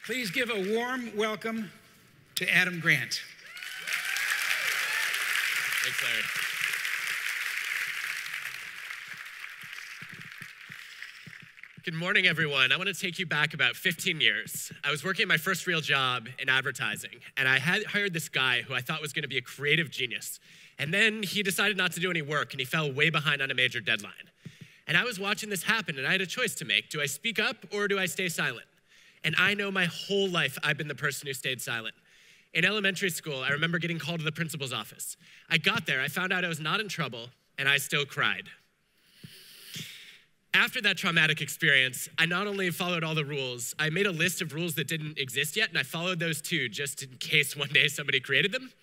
Please give a warm welcome to Adam Grant. Thanks, Larry. Good morning, everyone. I want to take you back about 15 years. I was working my first real job in advertising, and I had hired this guy who I thought was going to be a creative genius. And then he decided not to do any work, and he fell way behind on a major deadline. And I was watching this happen, and I had a choice to make. Do I speak up, or do I stay silent? And I know my whole life I've been the person who stayed silent. In elementary school, I remember getting called to the principal's office. I got there, I found out I was not in trouble, and I still cried. After that traumatic experience, I not only followed all the rules, I made a list of rules that didn't exist yet, and I followed those too, just in case one day somebody created them.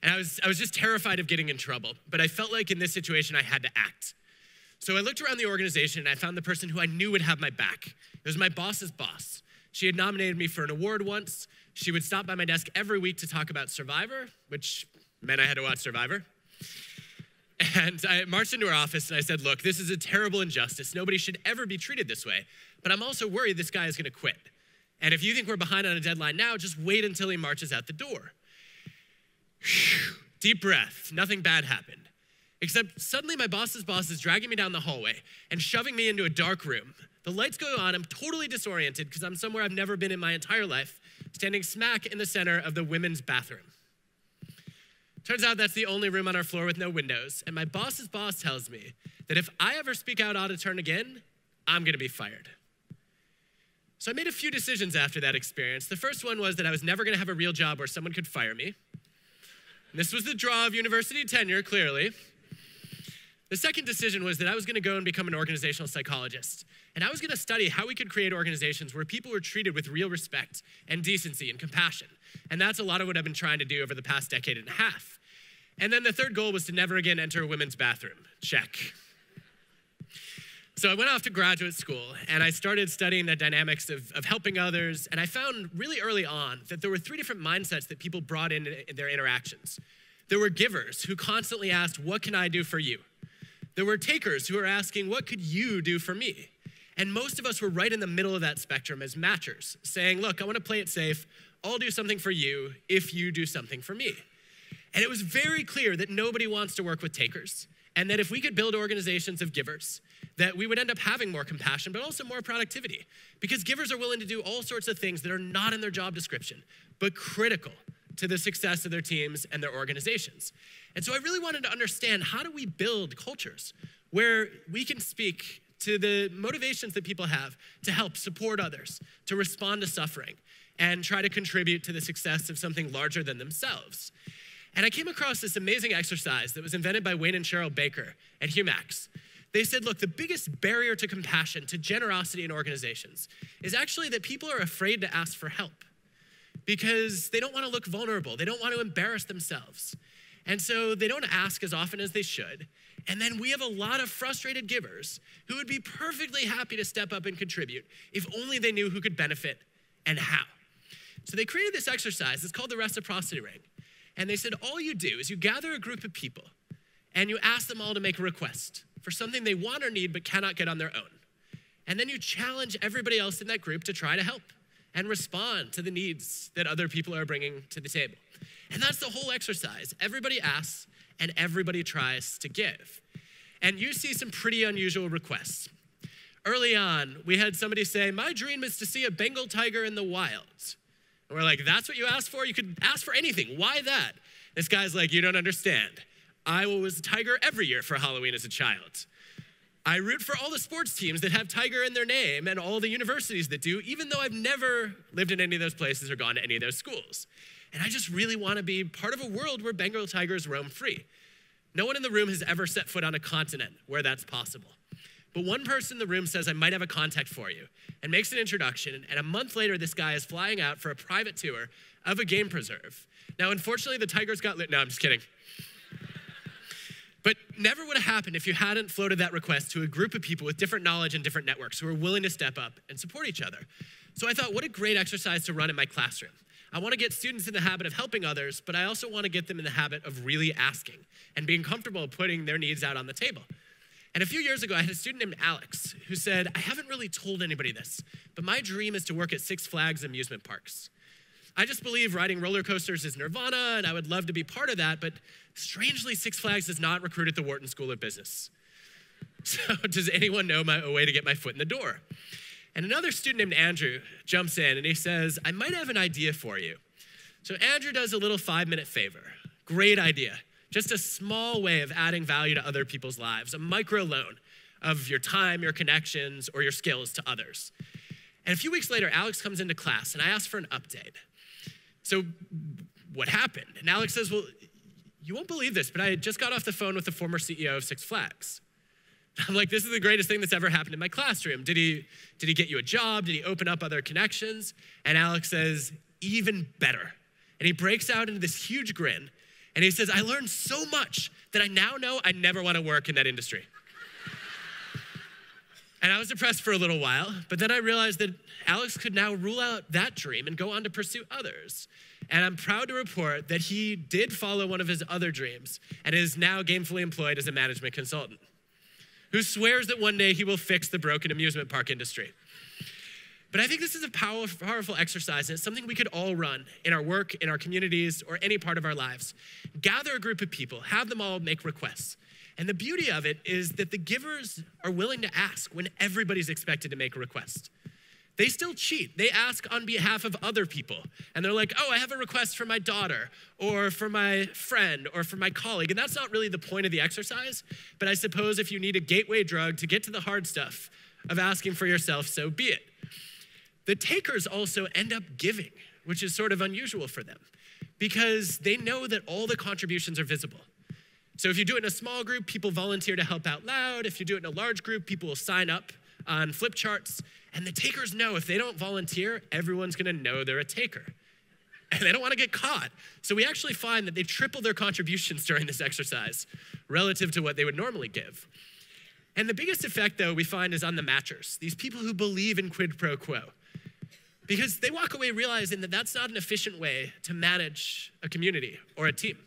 And I was just terrified of getting in trouble, but I felt like in this situation I had to act. So I looked around the organization and I found the person who I knew would have my back. It was my boss's boss. She had nominated me for an award once. She would stop by my desk every week to talk about Survivor, which meant I had to watch Survivor. And I marched into her office and I said, look, this is a terrible injustice. Nobody should ever be treated this way. But I'm also worried this guy is going to quit. And if you think we're behind on a deadline now, just wait until he marches out the door. Whew. Deep breath. Nothing bad happened. Except suddenly my boss's boss is dragging me down the hallway and shoving me into a dark room. The lights go on. I'm totally disoriented because I'm somewhere I've never been in my entire life, standing smack in the center of the women's bathroom. Turns out that's the only room on our floor with no windows, and my boss's boss tells me that if I ever speak out out of turn again, I'm gonna be fired. So I made a few decisions after that experience. The first one was that I was never gonna have a real job where someone could fire me. And this was the draw of university tenure, clearly. The second decision was that I was gonna go and become an organizational psychologist. And I was gonna study how we could create organizations where people were treated with real respect and decency and compassion. And that's a lot of what I've been trying to do over the past decade and a half. And then the third goal was to never again enter a women's bathroom. Check. So I went off to graduate school and I started studying the dynamics of helping others. And I found really early on that there were three different mindsets that people brought in their interactions. There were givers who constantly asked, what can I do for you? There were takers who were asking, what could you do for me? And most of us were right in the middle of that spectrum as matchers, saying, look, I want to play it safe. I'll do something for you if you do something for me. And it was very clear that nobody wants to work with takers, and that if we could build organizations of givers, that we would end up having more compassion, but also more productivity. Because givers are willing to do all sorts of things that are not in their job description, but critical to the success of their teams and their organizations. And so I really wanted to understand, how do we build cultures where we can speak to the motivations that people have to help support others, to respond to suffering, and try to contribute to the success of something larger than themselves. And I came across this amazing exercise that was invented by Wayne and Cheryl Baker at HUMAX. They said, look, the biggest barrier to compassion, to generosity in organizations, is actually that people are afraid to ask for help because they don't want to look vulnerable. They don't want to embarrass themselves. And so they don't ask as often as they should. And then we have a lot of frustrated givers who would be perfectly happy to step up and contribute if only they knew who could benefit and how. So they created this exercise. It's called the reciprocity ring. And they said, all you do is you gather a group of people and you ask them all to make a request for something they want or need but cannot get on their own. And then you challenge everybody else in that group to try to help and respond to the needs that other people are bringing to the table. And that's the whole exercise. Everybody asks and everybody tries to give. And you see some pretty unusual requests. Early on, we had somebody say, my dream is to see a Bengal tiger in the wild. And we're like, that's what you asked for? You could ask for anything. Why that? This guy's like, you don't understand. I was a tiger every year for Halloween as a child. I root for all the sports teams that have tiger in their name and all the universities that do, even though I've never lived in any of those places or gone to any of those schools. And I just really want to be part of a world where Bengal tigers roam free. No one in the room has ever set foot on a continent where that's possible. But one person in the room says, I might have a contact for you, and makes an introduction, and a month later, this guy is flying out for a private tour of a game preserve. Now, unfortunately, the tigers got no, I'm just kidding. But never would have happened if you hadn't floated that request to a group of people with different knowledge and different networks who are willing to step up and support each other. So I thought, what a great exercise to run in my classroom. I want to get students in the habit of helping others, but I also want to get them in the habit of really asking and being comfortable putting their needs out on the table. And a few years ago, I had a student named Alex who said, I haven't really told anybody this, but my dream is to work at Six Flags amusement parks. I just believe riding roller coasters is nirvana, and I would love to be part of that, but strangely, Six Flags does not recruit at the Wharton School of Business. So does anyone know a way to get my foot in the door? And another student named Andrew jumps in and he says, I might have an idea for you. So Andrew does a little 5-minute favor. Great idea. Just a small way of adding value to other people's lives, a micro loan of your time, your connections, or your skills to others. And a few weeks later, Alex comes into class and I ask for an update. So what happened? And Alex says, well, you won't believe this, but I just got off the phone with the former CEO of Six Flags. I'm like, this is the greatest thing that's ever happened in my classroom. Did he get you a job? Did he open up other connections? And Alex says, even better. And he breaks out into this huge grin. And he says, I learned so much that I now know I never want to work in that industry. And I was depressed for a little while, but then I realized that Alex could now rule out that dream and go on to pursue others. And I'm proud to report that he did follow one of his other dreams and is now gainfully employed as a management consultant, who swears that one day he will fix the broken amusement park industry. But I think this is a powerful exercise, and it's something we could all run in our work, in our communities, or any part of our lives. Gather a group of people, have them all make requests. And the beauty of it is that the givers are willing to ask when everybody's expected to make a request. They still cheat. They ask on behalf of other people. And they're like, oh, I have a request for my daughter, or for my friend, or for my colleague. And that's not really the point of the exercise. But I suppose if you need a gateway drug to get to the hard stuff of asking for yourself, so be it. The takers also end up giving, which is sort of unusual for them, because they know that all the contributions are visible. So if you do it in a small group, people volunteer to help out loud. If you do it in a large group, people will sign up on flip charts. And the takers know if they don't volunteer, everyone's gonna know they're a taker. And they don't wanna get caught. So we actually find that they triple their contributions during this exercise relative to what they would normally give. And the biggest effect, though, we find is on the matchers, these people who believe in quid pro quo. Because they walk away realizing that that's not an efficient way to manage a community or a team.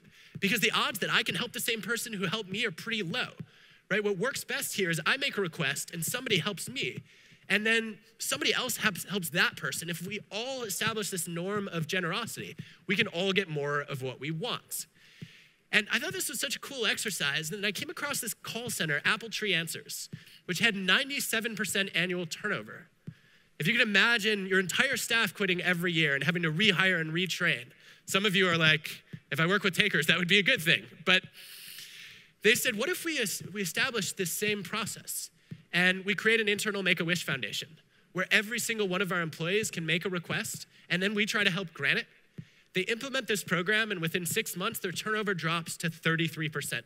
Because the odds that I can help the same person who helped me are pretty low, right? What works best here is I make a request and somebody helps me, and then somebody else helps that person. If we all establish this norm of generosity, we can all get more of what we want. And I thought this was such a cool exercise, and then I came across this call center, Apple Tree Answers, which had 97% annual turnover. If you can imagine your entire staff quitting every year and having to rehire and retrain, some of you are like, if I work with takers, that would be a good thing. But they said, what if we establish this same process and we create an internal Make-A-Wish Foundation where every single one of our employees can make a request and then we try to help grant it? They implement this program and within 6 months, their turnover drops to 33%.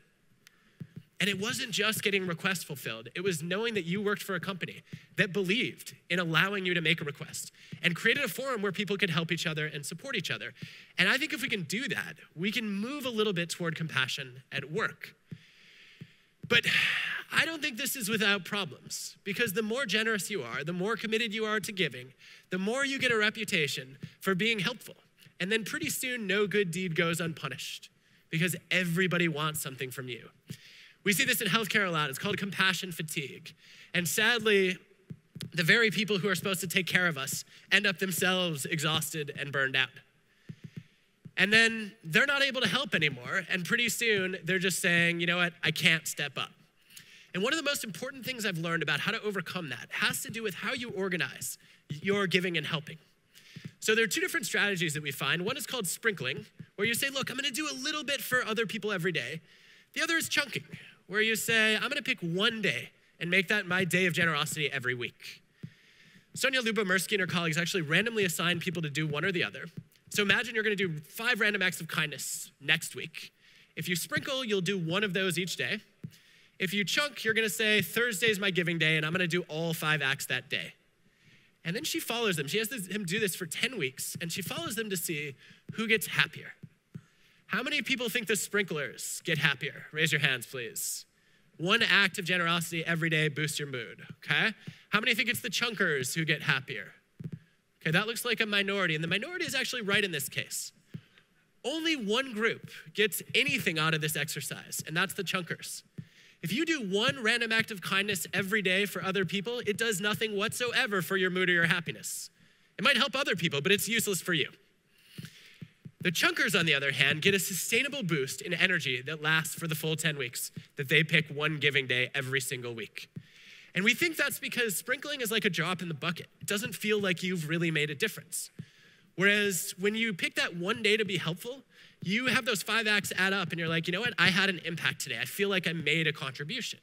And it wasn't just getting requests fulfilled. It was knowing that you worked for a company that believed in allowing you to make a request and created a forum where people could help each other and support each other. And I think if we can do that, we can move a little bit toward compassion at work. But I don't think this is without problems, because the more generous you are, the more committed you are to giving, the more you get a reputation for being helpful. And then pretty soon, no good deed goes unpunished because everybody wants something from you. We see this in healthcare a lot. It's called compassion fatigue. And sadly, the very people who are supposed to take care of us end up themselves exhausted and burned out. And then they're not able to help anymore. And pretty soon, they're just saying, you know what, I can't step up. And one of the most important things I've learned about how to overcome that has to do with how you organize your giving and helping. So there are two different strategies that we find. One is called sprinkling, where you say, look, I'm gonna do a little bit for other people every day. The other is chunking, where you say, I'm gonna pick one day and make that my day of generosity every week. Sonia Lubomirsky and her colleagues actually randomly assign people to do one or the other. So imagine you're gonna do 5 random acts of kindness next week. If you sprinkle, you'll do one of those each day. If you chunk, you're gonna say, Thursday's my giving day and I'm gonna do all 5 acts that day. And then she follows them. She has him do this for 10 weeks and she follows them to see who gets happier. How many people think the sprinklers get happier? Raise your hands, please. 1 act of generosity every day boosts your mood, okay? How many think it's the chunkers who get happier? Okay, that looks like a minority, and the minority is actually right in this case. Only one group gets anything out of this exercise, and that's the chunkers. If you do one random act of kindness every day for other people, it does nothing whatsoever for your mood or your happiness. It might help other people, but it's useless for you. The chunkers, on the other hand, get a sustainable boost in energy that lasts for the full 10 weeks that they pick one giving day every single week. And we think that's because sprinkling is like a drop in the bucket. It doesn't feel like you've really made a difference. Whereas when you pick that one day to be helpful, you have those 5 acts add up and you're like, you know what, I had an impact today. I feel like I made a contribution.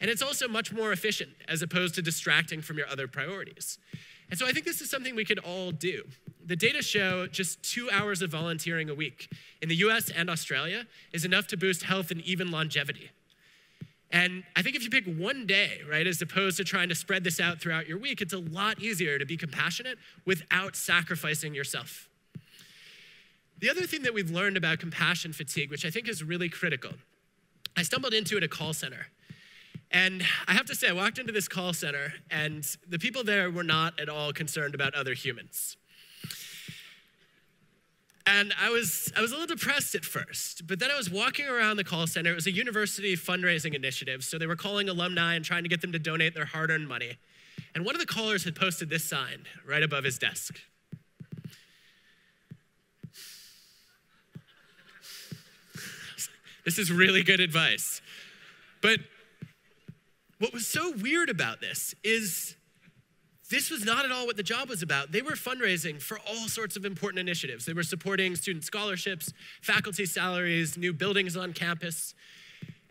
And it's also much more efficient as opposed to distracting from your other priorities. And so I think this is something we could all do. The data show just 2 hours of volunteering a week in the US and Australia is enough to boost health and even longevity. And I think if you pick one day, right, as opposed to trying to spread this out throughout your week, it's a lot easier to be compassionate without sacrificing yourself. The other thing that we've learned about compassion fatigue, which I think is really critical, I stumbled into at a call center. And I have to say, I walked into this call center and the people there were not at all concerned about other humans. And I was a little depressed at first, but then I was walking around the call center. It was a university fundraising initiative, so they were calling alumni and trying to get them to donate their hard-earned money. And one of the callers had posted this sign right above his desk. This is really good advice. But what was so weird about this is this was not at all what the job was about. They were fundraising for all sorts of important initiatives. They were supporting student scholarships, faculty salaries, new buildings on campus.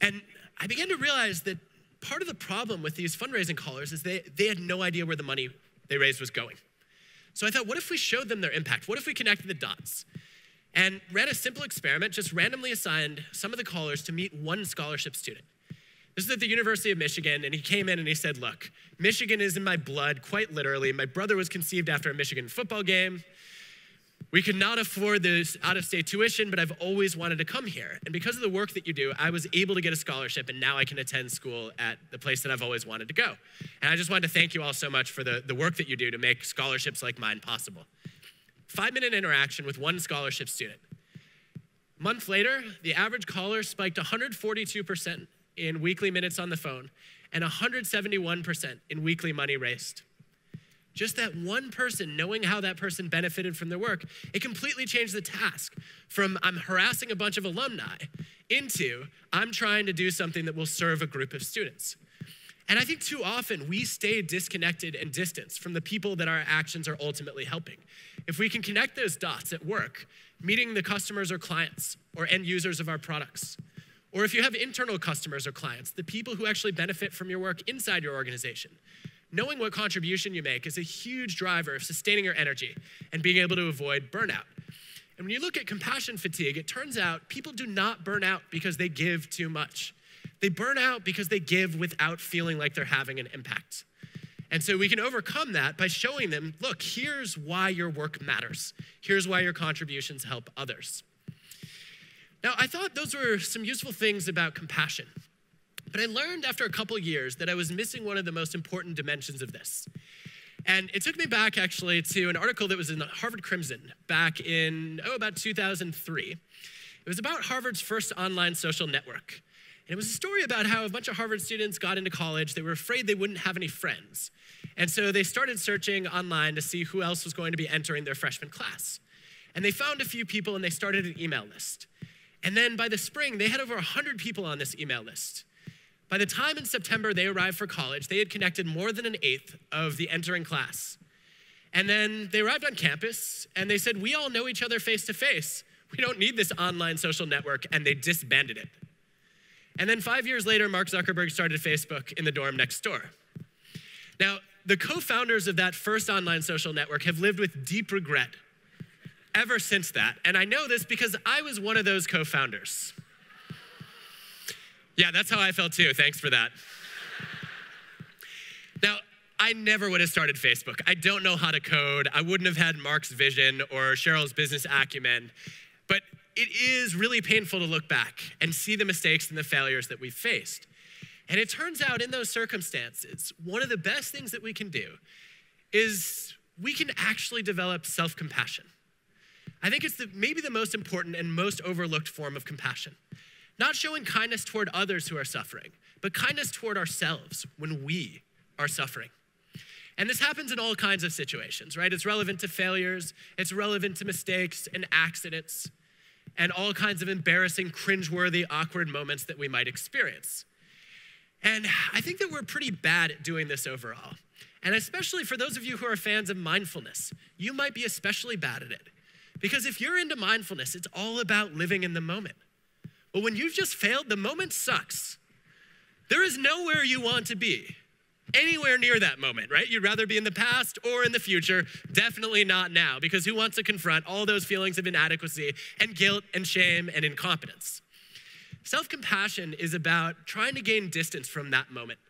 And I began to realize that part of the problem with these fundraising callers is they had no idea where the money they raised was going. So I thought, what if we showed them their impact? What if we connected the dots? And ran a simple experiment, just randomly assigned some of the callers to meet one scholarship student. This is at the University of Michigan, and he came in and he said, look, Michigan is in my blood, quite literally. My brother was conceived after a Michigan football game. We could not afford this out-of-state tuition, but I've always wanted to come here. And because of the work that you do, I was able to get a scholarship, and now I can attend school at the place that I've always wanted to go. And I just wanted to thank you all so much for the work that you do to make scholarships like mine possible. 5-minute interaction with one scholarship student. A month later, the average caller spiked 142% in weekly minutes on the phone and 171% in weekly money raised. Just that one person, knowing how that person benefited from their work, it completely changed the task from I'm harassing a bunch of alumni into I'm trying to do something that will serve a group of students. And I think too often we stay disconnected and distanced from the people that our actions are ultimately helping. If we can connect those dots at work, meeting the customers or clients or end users of our products, or if you have internal customers or clients, the people who actually benefit from your work inside your organization, knowing what contribution you make is a huge driver of sustaining your energy and being able to avoid burnout. And when you look at compassion fatigue, it turns out people do not burn out because they give too much. They burn out because they give without feeling like they're having an impact. And so we can overcome that by showing them, look, here's why your work matters. Here's why your contributions help others. Now, I thought those were some useful things about compassion, but I learned after a couple years that I was missing one of the most important dimensions of this. And it took me back actually to an article that was in Harvard Crimson back in, about 2003. It was about Harvard's first online social network. And it was a story about how a bunch of Harvard students got into college. They were afraid they wouldn't have any friends. And so they started searching online to see who else was going to be entering their freshman class. And they found a few people and they started an email list. And then by the spring, they had over 100 people on this email list. By the time in September they arrived for college, they had connected more than 1/8 of the entering class. And then they arrived on campus and they said, we all know each other face to face. We don't need this online social network, and they disbanded it. And then 5 years later, Mark Zuckerberg started Facebook in the dorm next door. Now, the co-founders of that first online social network have lived with deep regret ever since that. And I know this because I was one of those co-founders. Yeah, that's how I felt too. Thanks for that. Now, I never would have started Facebook. I don't know how to code. I wouldn't have had Mark's vision or Cheryl's business acumen. But it is really painful to look back and see the mistakes and the failures that we've faced. And it turns out in those circumstances, one of the best things that we can do is we can actually develop self-compassion. I think it's maybe the most important and most overlooked form of compassion. Not showing kindness toward others who are suffering, but kindness toward ourselves when we are suffering. And this happens in all kinds of situations, right? It's relevant to failures, it's relevant to mistakes and accidents, and all kinds of embarrassing, cringeworthy, awkward moments that we might experience. And I think that we're pretty bad at doing this overall. And especially for those of you who are fans of mindfulness, you might be especially bad at it. Because if you're into mindfulness, it's all about living in the moment. But when you've just failed, the moment sucks. There is nowhere you want to be, anywhere near that moment, right? You'd rather be in the past or in the future, definitely not now, because who wants to confront all those feelings of inadequacy and guilt and shame and incompetence? Self-compassion is about trying to gain distance from that moment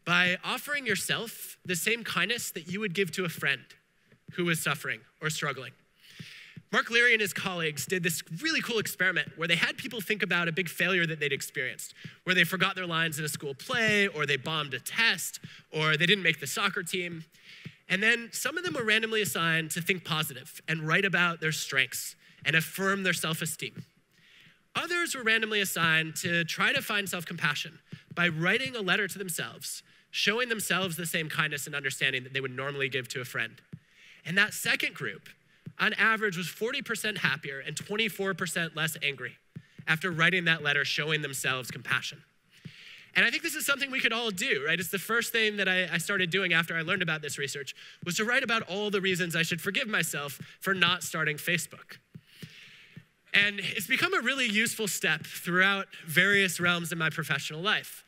by offering yourself the same kindness that you would give to a friend who is suffering or struggling. Mark Leary and his colleagues did this really cool experiment where they had people think about a big failure that they'd experienced, where they forgot their lines in a school play, or they bombed a test, or they didn't make the soccer team. And then some of them were randomly assigned to think positive and write about their strengths and affirm their self-esteem. Others were randomly assigned to try to find self-compassion by writing a letter to themselves, showing themselves the same kindness and understanding that they would normally give to a friend. And that second group, on average, was 40% happier and 24% less angry after writing that letter showing themselves compassion. And I think this is something we could all do, right? It's the first thing that I started doing after I learned about this research, was to write about all the reasons I should forgive myself for not starting Facebook. And it's become a really useful step throughout various realms of my professional life.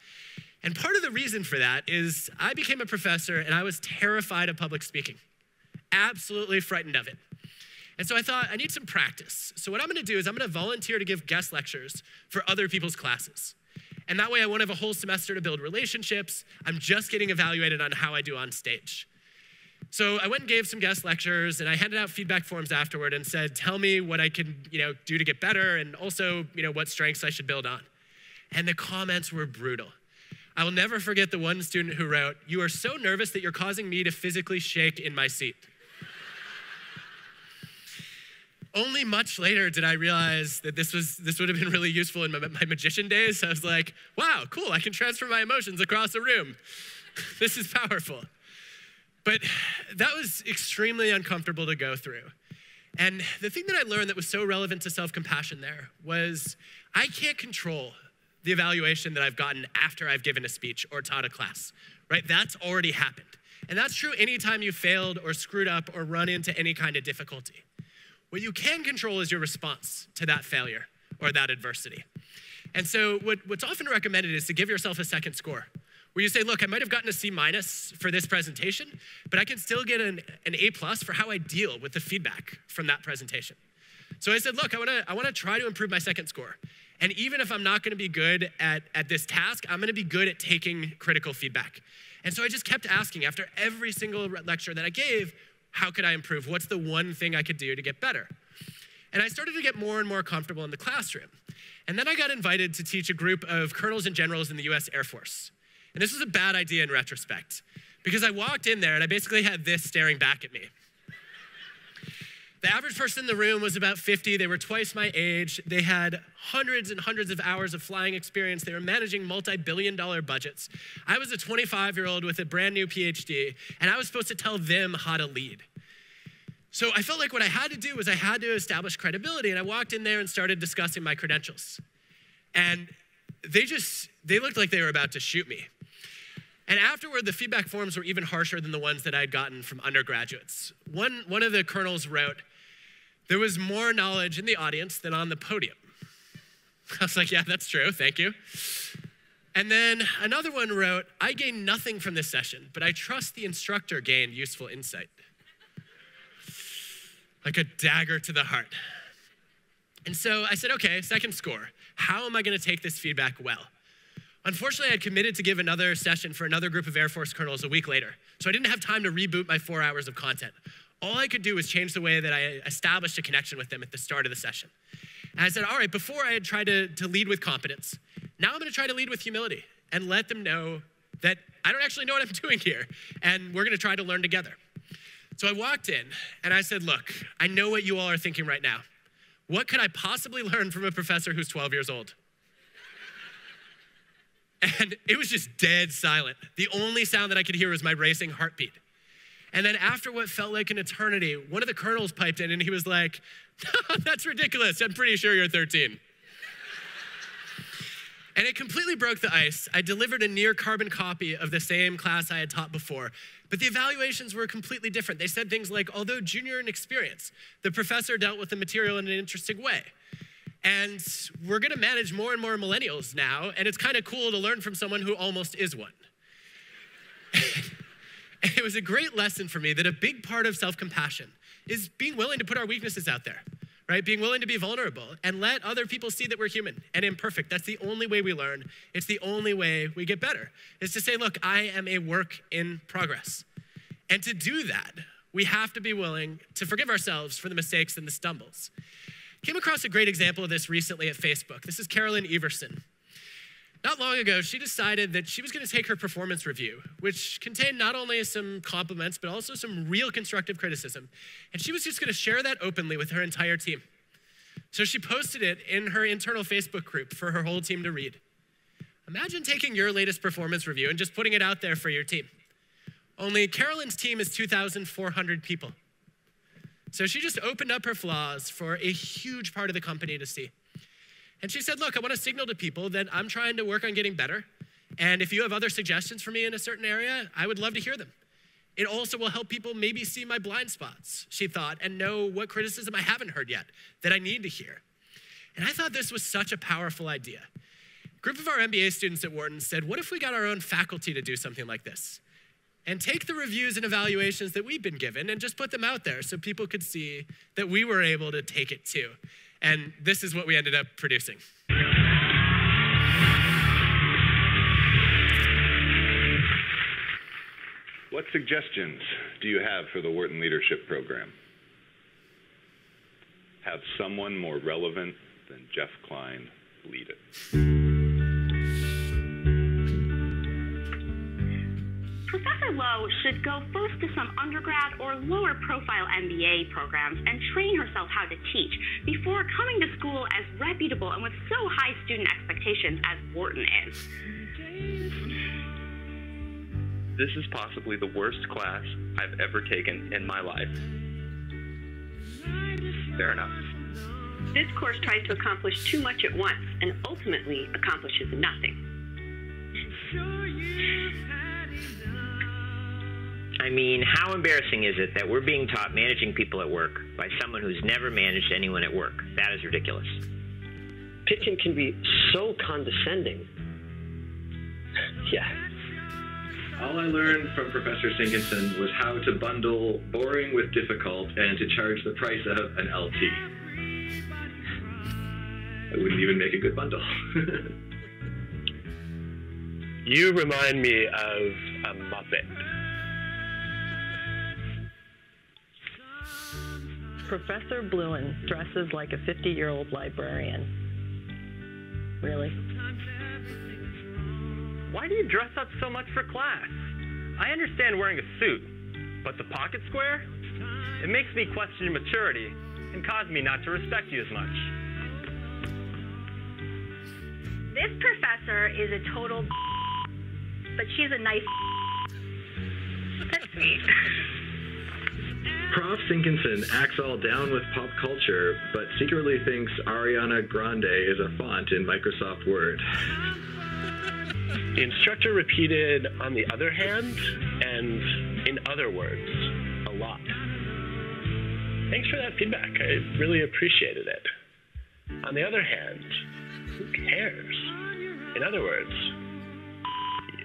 And part of the reason for that is I became a professor and I was terrified of public speaking, absolutely frightened of it. And so I thought, I need some practice. So what I'm gonna do is I'm gonna volunteer to give guest lectures for other people's classes. And that way I won't have a whole semester to build relationships. I'm just getting evaluated on how I do on stage. So I went and gave some guest lectures and I handed out feedback forms afterward and said, tell me what I can do to get better and also what strengths I should build on. And the comments were brutal. I will never forget the one student who wrote, "You are so nervous that you're causing me to physically shake in my seat." Only much later did I realize that this would have been really useful in my magician days. I was like, wow, cool, I can transfer my emotions across a room. This is powerful. But that was extremely uncomfortable to go through. And the thing that I learned that was so relevant to self-compassion there was I can't control the evaluation that I've gotten after I've given a speech or taught a class, right? That's already happened. And that's true anytime you failed or screwed up or run into any kind of difficulty. What you can control is your response to that failure or that adversity. And so what's often recommended is to give yourself a second score, where you say, look, I might have gotten a C- for this presentation, but I can still get an A+ for how I deal with the feedback from that presentation. So I said, look, I wanna try to improve my second score. And even if I'm not gonna be good at this task, I'm gonna be good at taking critical feedback. And so I just kept asking after every single lecture that I gave, how could I improve? What's the one thing I could do to get better? And I started to get more and more comfortable in the classroom. And then I got invited to teach a group of colonels and generals in the US Air Force. And this was a bad idea in retrospect, because I walked in there and I basically had this staring back at me. The average person in the room was about 50. They were twice my age. They had hundreds and hundreds of hours of flying experience. They were managing multi-billion-dollar budgets. I was a 25-year-old with a brand new PhD, and I was supposed to tell them how to lead. So I felt like what I had to do was I had to establish credibility, and I walked in there and started discussing my credentials. And they looked like they were about to shoot me. And afterward, the feedback forms were even harsher than the ones that I'd gotten from undergraduates. One of the colonels wrote, "There was more knowledge in the audience than on the podium." I was like, yeah, that's true, thank you. And then another one wrote, "I gained nothing from this session, but I trust the instructor gained useful insight." Like a dagger to the heart. And so I said, okay, second score. How am I gonna take this feedback well? Unfortunately, I'd committed to give another session for another group of Air Force colonels a week later, so I didn't have time to reboot my 4 hours of content. All I could do was change the way that I established a connection with them at the start of the session. And I said, all right, before I had tried to lead with competence, now I'm gonna try to lead with humility and let them know that I don't actually know what I'm doing here, and we're gonna try to learn together. So I walked in and I said, look, I know what you all are thinking right now. What could I possibly learn from a professor who's 12 years old? And it was just dead silent. The only sound that I could hear was my racing heartbeat. And then after what felt like an eternity, one of the colonels piped in and he was like, "That's ridiculous. I'm pretty sure you're 13. And it completely broke the ice. I delivered a near carbon copy of the same class I had taught before, but the evaluations were completely different. They said things like, although junior in experience, the professor dealt with the material in an interesting way. And we're gonna manage more and more millennials now, and it's kind of cool to learn from someone who almost is one. And it was a great lesson for me that a big part of self-compassion is being willing to put our weaknesses out there, right? Being willing to be vulnerable and let other people see that we're human and imperfect. That's the only way we learn. It's the only way we get better, is to say, look, I am a work in progress. And to do that, we have to be willing to forgive ourselves for the mistakes and the stumbles. Came across a great example of this recently at Facebook. This is Carolyn Everson. Not long ago, she decided that she was gonna take her performance review, which contained not only some compliments, but also some real constructive criticism. And she was just gonna share that openly with her entire team. So she posted it in her internal Facebook group for her whole team to read. Imagine taking your latest performance review and just putting it out there for your team. Only Carolyn's team is 2,400 people. So she just opened up her flaws for a huge part of the company to see. And she said, look, I want to signal to people that I'm trying to work on getting better. And if you have other suggestions for me in a certain area, I would love to hear them. It also will help people maybe see my blind spots, she thought, and know what criticism I haven't heard yet that I need to hear. And I thought this was such a powerful idea. A group of our MBA students at Wharton said, what if we got our own faculty to do something like this? And take the reviews and evaluations that we've been given and just put them out there so people could see that we were able to take it too. And this is what we ended up producing. What suggestions do you have for the Wharton Leadership Program? Have someone more relevant than Jeff Klein lead it. Professor Lowe should go first to some undergrad or lower profile MBA programs and train herself how to teach before coming to school as reputable and with so high student expectations as Wharton is. This is possibly the worst class I've ever taken in my life. Fair enough. This course tries to accomplish too much at once and ultimately accomplishes nothing. I mean, how embarrassing is it that we're being taught managing people at work by someone who's never managed anyone at work? That is ridiculous. Pitching can be so condescending. Yeah. All I learned from Professor Sinkinson was how to bundle boring with difficult and to charge the price of an LT. I wouldn't even make a good bundle. You remind me of a Muppet. Professor Bluen dresses like a 50-year-old librarian. Really? Why do you dress up so much for class? I understand wearing a suit, but the pocket square? It makes me question your maturity and cause me not to respect you as much. This professor is a total but she's a nice That's sweet. Prof. Sinkinson acts all down with pop culture, but secretly thinks Ariana Grande is a font in Microsoft Word. The instructor repeated "on the other hand" and "in other words" a lot. Thanks for that feedback. I really appreciated it. On the other hand, who cares? In other words,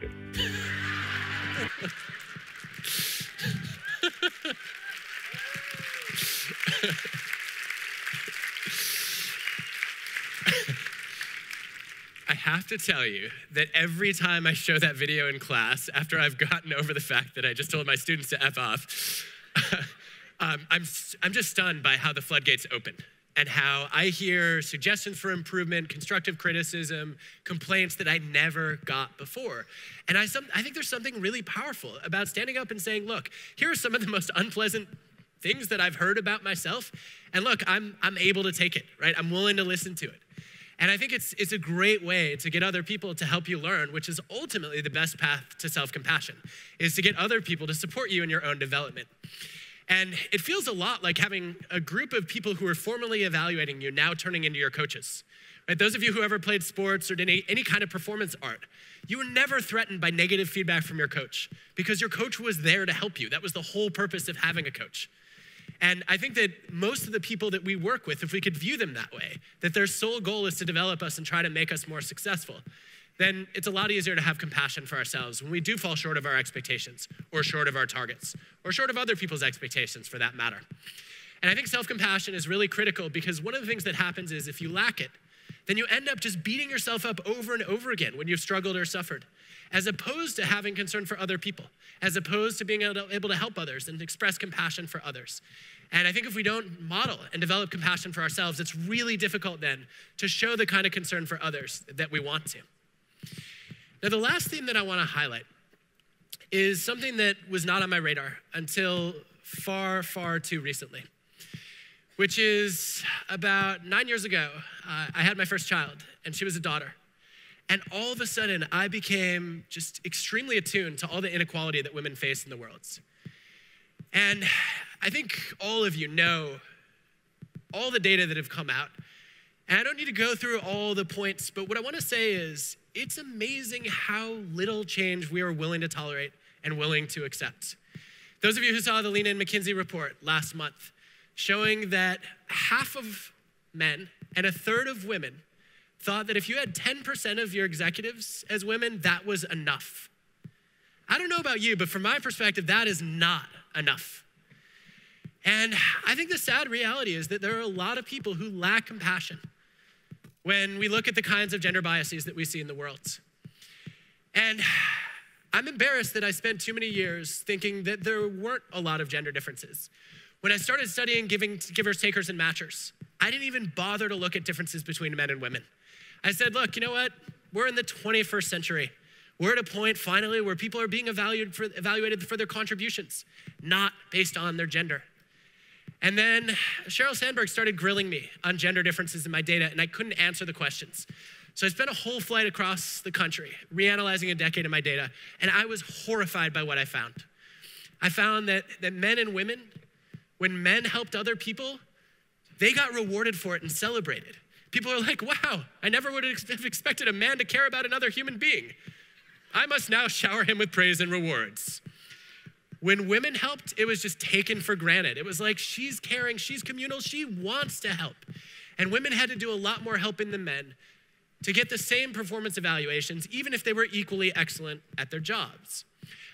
you. I have to tell you that every time I show that video in class, after I've gotten over the fact that I just told my students to F off, I'm just stunned by how the floodgates open and how I hear suggestions for improvement, constructive criticism, complaints that I never got before. And I think there's something really powerful about standing up and saying, look, here are some of the most unpleasant things that I've heard about myself. And look, I'm able to take it, right? I'm willing to listen to it. And I think it's a great way to get other people to help you learn, which is ultimately the best path to self-compassion, is to get other people to support you in your own development. And it feels a lot like having a group of people who are formally evaluating you now turning into your coaches. Right? Those of you who ever played sports or did any kind of performance art, you were never threatened by negative feedback from your coach because your coach was there to help you. That was the whole purpose of having a coach. And I think that most of the people that we work with, if we could view them that way, that their sole goal is to develop us and try to make us more successful, then it's a lot easier to have compassion for ourselves when we do fall short of our expectations or short of our targets or short of other people's expectations for that matter. And I think self-compassion is really critical because one of the things that happens is if you lack it, then you end up just beating yourself up over and over again when you've struggled or suffered, as opposed to having concern for other people, as opposed to being able to help others and express compassion for others. And I think if we don't model and develop compassion for ourselves, it's really difficult then to show the kind of concern for others that we want to. Now, the last theme that I want to highlight is something that was not on my radar until far, far too recently, which is about 9 years ago, I had my first child, and she was a daughter. And all of a sudden, I became just extremely attuned to all the inequality that women face in the world. And I think all of you know all the data that have come out. And I don't need to go through all the points, but what I want to say is it's amazing how little change we are willing to tolerate and willing to accept. Those of you who saw the Lean In McKinsey report last month, showing that half of men and a third of women thought that if you had 10% of your executives as women, that was enough. I don't know about you, but from my perspective, that is not enough. And I think the sad reality is that there are a lot of people who lack compassion when we look at the kinds of gender biases that we see in the world. And I'm embarrassed that I spent too many years thinking that there weren't a lot of gender differences. When I started studying givers, takers, and matchers, I didn't even bother to look at differences between men and women. I said, look, you know what? We're in the 21st century. We're at a point finally where people are being evaluated for their contributions, not based on their gender. And then Sheryl Sandberg started grilling me on gender differences in my data, and I couldn't answer the questions. So I spent a whole flight across the country, reanalyzing a decade of my data, and I was horrified by what I found. I found that men and women, when men helped other people, they got rewarded for it and celebrated. People are like, wow, I never would have expected a man to care about another human being. I must now shower him with praise and rewards. When women helped, it was just taken for granted. It was like, she's caring, she's communal, she wants to help. And women had to do a lot more helping than men to get the same performance evaluations, even if they were equally excellent at their jobs.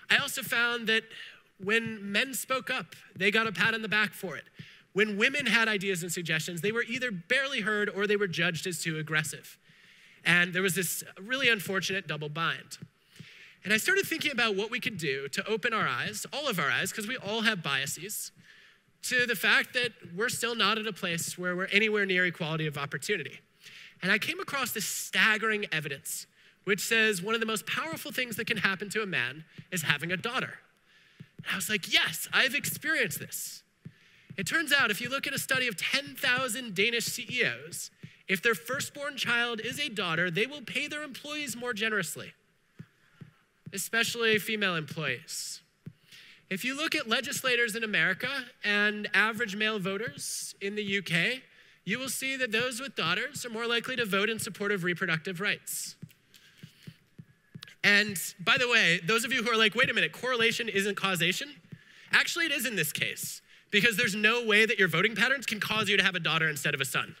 I also found that when men spoke up, they got a pat on the back for it. When women had ideas and suggestions, they were either barely heard or they were judged as too aggressive. And there was this really unfortunate double bind. And I started thinking about what we could do to open our eyes, all of our eyes, because we all have biases, to the fact that we're still not at a place where we're anywhere near equality of opportunity. And I came across this staggering evidence, which says one of the most powerful things that can happen to a man is having a daughter. And I was like, yes, I've experienced this. It turns out if you look at a study of 10,000 Danish CEOs, if their firstborn child is a daughter, they will pay their employees more generously, especially female employees. If you look at legislators in America and average male voters in the UK, you will see that those with daughters are more likely to vote in support of reproductive rights. And by the way, those of you who are like, wait a minute, correlation isn't causation? Actually, it is in this case, because there's no way that your voting patterns can cause you to have a daughter instead of a son,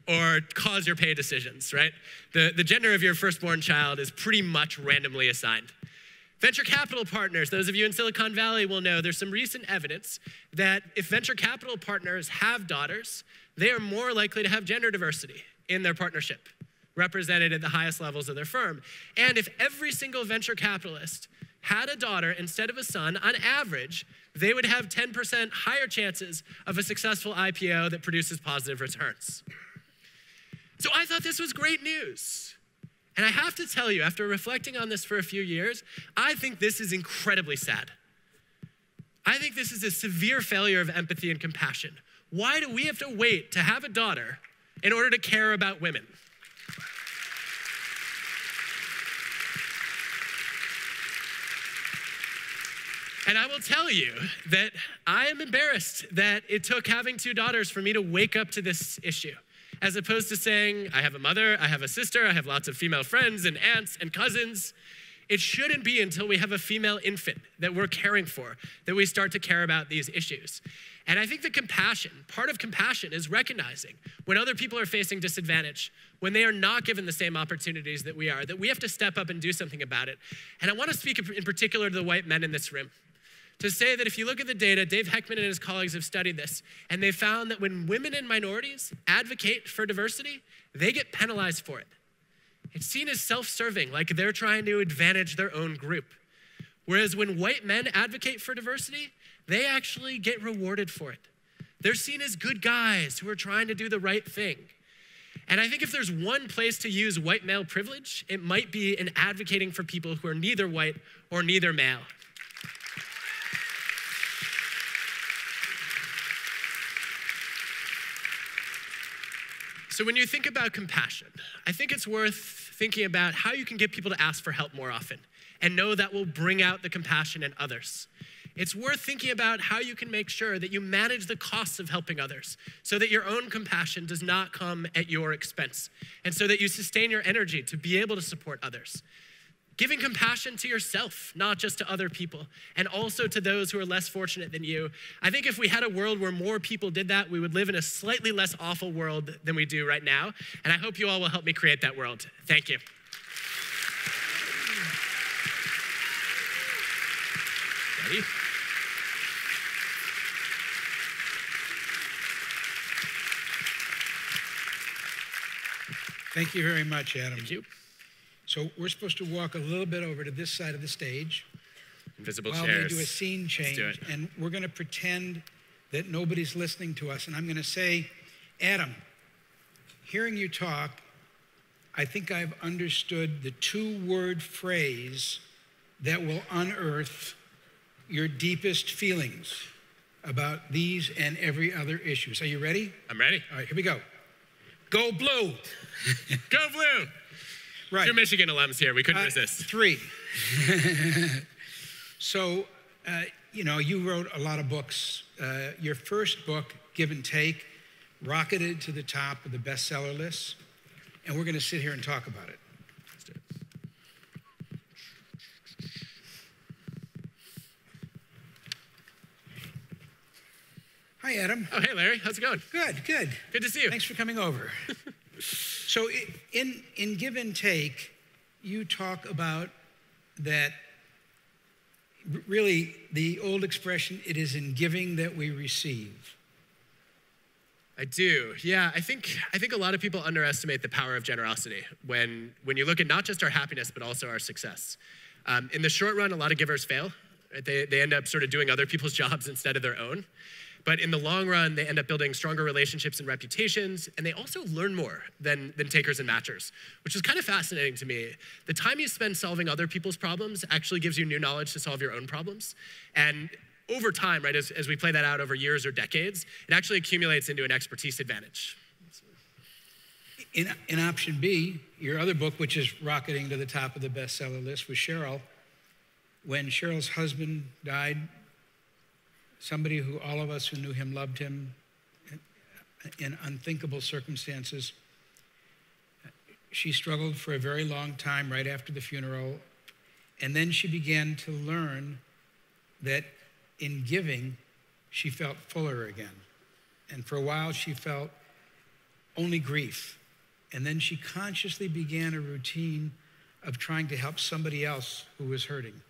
or cause your pay decisions, right? The gender of your firstborn child is pretty much randomly assigned. Venture capital partners, those of you in Silicon Valley will know there's some recent evidence that if venture capital partners have daughters, they are more likely to have gender diversity in their partnership, represented at the highest levels of their firm. And if every single venture capitalist had a daughter instead of a son, on average, they would have 10% higher chances of a successful IPO that produces positive returns. So I thought this was great news. And I have to tell you, after reflecting on this for a few years, I think this is incredibly sad. I think this is a severe failure of empathy and compassion. Why do we have to wait to have a daughter in order to care about women. And I will tell you that I am embarrassed that it took having 2 daughters for me to wake up to this issue, as opposed to saying, I have a mother, I have a sister, I have lots of female friends and aunts and cousins. It shouldn't be until we have a female infant that we're caring for that we start to care about these issues. And I think the compassion, part of compassion is recognizing when other people are facing disadvantage, when they are not given the same opportunities that we are, that we have to step up and do something about it. And I want to speak in particular to the white men in this room, to say that if you look at the data, Dave Heckman and his colleagues have studied this, and they found that when women and minorities advocate for diversity, they get penalized for it. It's seen as self-serving, like they're trying to advantage their own group. Whereas when white men advocate for diversity, they actually get rewarded for it. They're seen as good guys who are trying to do the right thing. And I think if there's one place to use white male privilege, it might be in advocating for people who are neither white or neither male. So when you think about compassion, I think it's worth thinking about how you can get people to ask for help more often and know that will bring out the compassion in others. It's worth thinking about how you can make sure that you manage the costs of helping others so that your own compassion does not come at your expense and so that you sustain your energy to be able to support others. Giving compassion to yourself, not just to other people, and also to those who are less fortunate than you. I think if we had a world where more people did that, we would live in a slightly less awful world than we do right now. And I hope you all will help me create that world. Thank you. Ready? Thank you very much, Adam. Thank you. So we're supposed to walk a little bit over to this side of the stage. Invisible while chairs. we do a scene change, and we're going to pretend that nobody's listening to us. And I'm going to say, Adam, hearing you talk, I think I've understood the 2-word phrase that will unearth your deepest feelings about these and every other issue. So are you ready? I'm ready. All right, here we go. Go blue. Go blue. Right. 2 Michigan alums here. We couldn't resist. 3. So, you wrote a lot of books. Your first book, Give and Take, rocketed to the top of the bestseller list. And we're going to sit here and talk about it. Let's do it. Hi, Adam. Oh, hey, Larry. How's it going? Good, good. Good to see you. Thanks for coming over. So in Give and Take, you talk about that, really, the old expression, it is in giving that we receive. I do. Yeah, I think a lot of people underestimate the power of generosity when you look at not just our happiness, but also our success. In the short run, a lot of givers fail. Right? They end up sort of doing other people's jobs instead of their own. But in the long run, they end up building stronger relationships and reputations, and they also learn more than takers and matchers, which is kind of fascinating to me. The time you spend solving other people's problems actually gives you new knowledge to solve your own problems. And over time, right, as we play that out over years or decades, it actually accumulates into an expertise advantage. In option B, your other book, which is rocketing to the top of the bestseller list, was Cheryl. When Cheryl's husband died, somebody who all of us who knew him loved him in unthinkable circumstances. She struggled for a very long time right after the funeral, and then she began to learn that in giving, she felt fuller again. And for a while, she felt only grief. And then she consciously began a routine of trying to help somebody else who was hurting.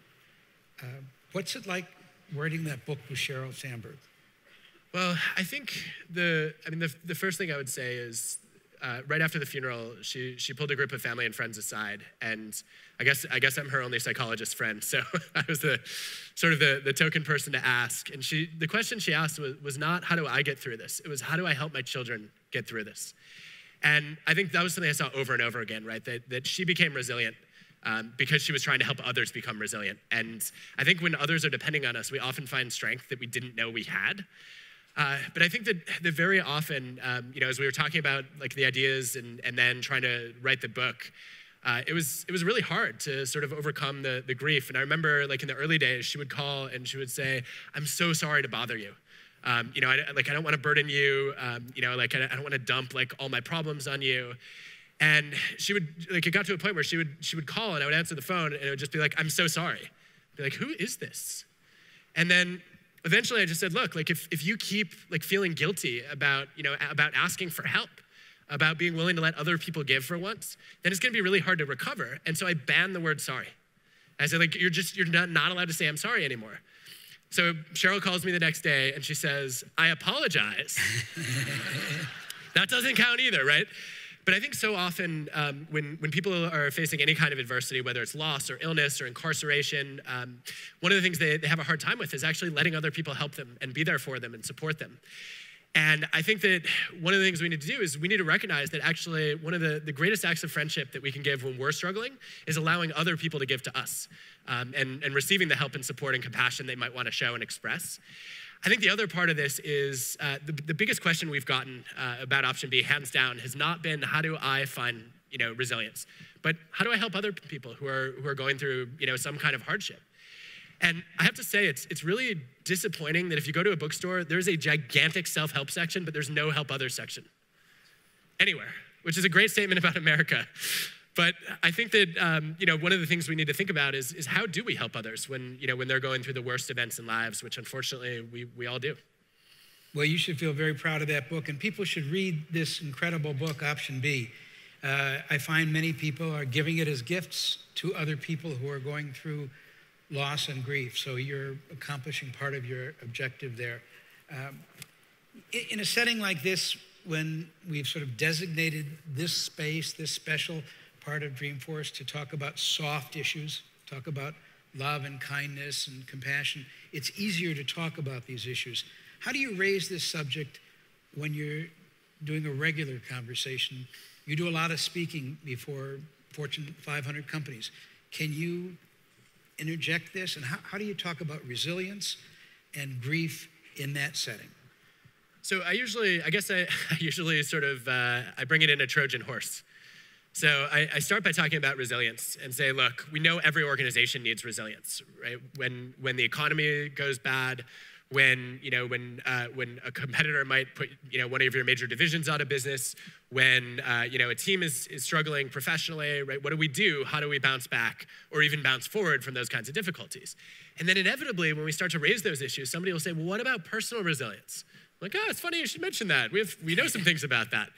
What's it like writing that book with Sheryl Sandberg? Well, I think the first thing I would say is right after the funeral, she pulled a group of family and friends aside, and I guess I'm her only psychologist friend, so I was the token person to ask. And the question she asked was not, how do I get through this? It was, how do I help my children get through this? And I think that was something I saw over and over again, right? That she became resilient because she was trying to help others become resilient. And I think when others are depending on us, we often find strength that we didn't know we had. But I think that very often, as we were talking about like the ideas and then trying to write the book, it was really hard to sort of overcome the grief. And I remember like in the early days, she would call and she would say, "I'm so sorry to bother you. I don't want to burden you. I don't want to dump like all my problems on you." And she would it got to a point where she would call and I would answer the phone and it would just be like, "I'm so sorry." I'd be like, "Who is this?" And then eventually I just said, look, like if you keep like feeling guilty about asking for help, about being willing to let other people give for once, then it's gonna be really hard to recover. And so I banned the word sorry. I said, like, you're not allowed to say I'm sorry anymore. So Cheryl calls me the next day and she says, "I apologize." That doesn't count either, right? But I think so often when people are facing any kind of adversity, whether it's loss or illness or incarceration, one of the things they have a hard time with is actually letting other people help them and be there for them and support them. And I think that one of the things we need to do is we need to recognize that actually one of the greatest acts of friendship that we can give when we're struggling is allowing other people to give to us and receiving the help and support and compassion they might want to show and express. I think the other part of this is the biggest question we've gotten about option B, hands down, has not been how do I find resilience, but how do I help other people who are going through some kind of hardship. And I have to say, it's really disappointing that if you go to a bookstore, there's a gigantic self-help section, but there's no help others section anywhere, which is a great statement about America. But I think that one of the things we need to think about is how do we help others when they're going through the worst events in lives, which unfortunately we all do. Well, you should feel very proud of that book, and people should read this incredible book, Option B. I find many people are giving it as gifts to other people who are going through loss and grief, so you're accomplishing part of your objective there. In a setting like this, when we've sort of designated this space, this special part of Dreamforce to talk about soft issues, talk about love and kindness and compassion, it's easier to talk about these issues. How do you raise this subject when you're doing a regular conversation? You do a lot of speaking before Fortune 500 companies. Can you interject this? And how do you talk about resilience and grief in that setting? So I usually sort of, I bring it in a Trojan horse. So I start by talking about resilience and say, look, we know every organization needs resilience, right? When the economy goes bad, when a competitor might put one of your major divisions out of business, when a team is struggling professionally, right? What do we do? How do we bounce back or even bounce forward from those kinds of difficulties? And then inevitably, when we start to raise those issues, somebody will say, well, what about personal resilience? I'm like, oh, it's funny you should mention that. We know some things about that.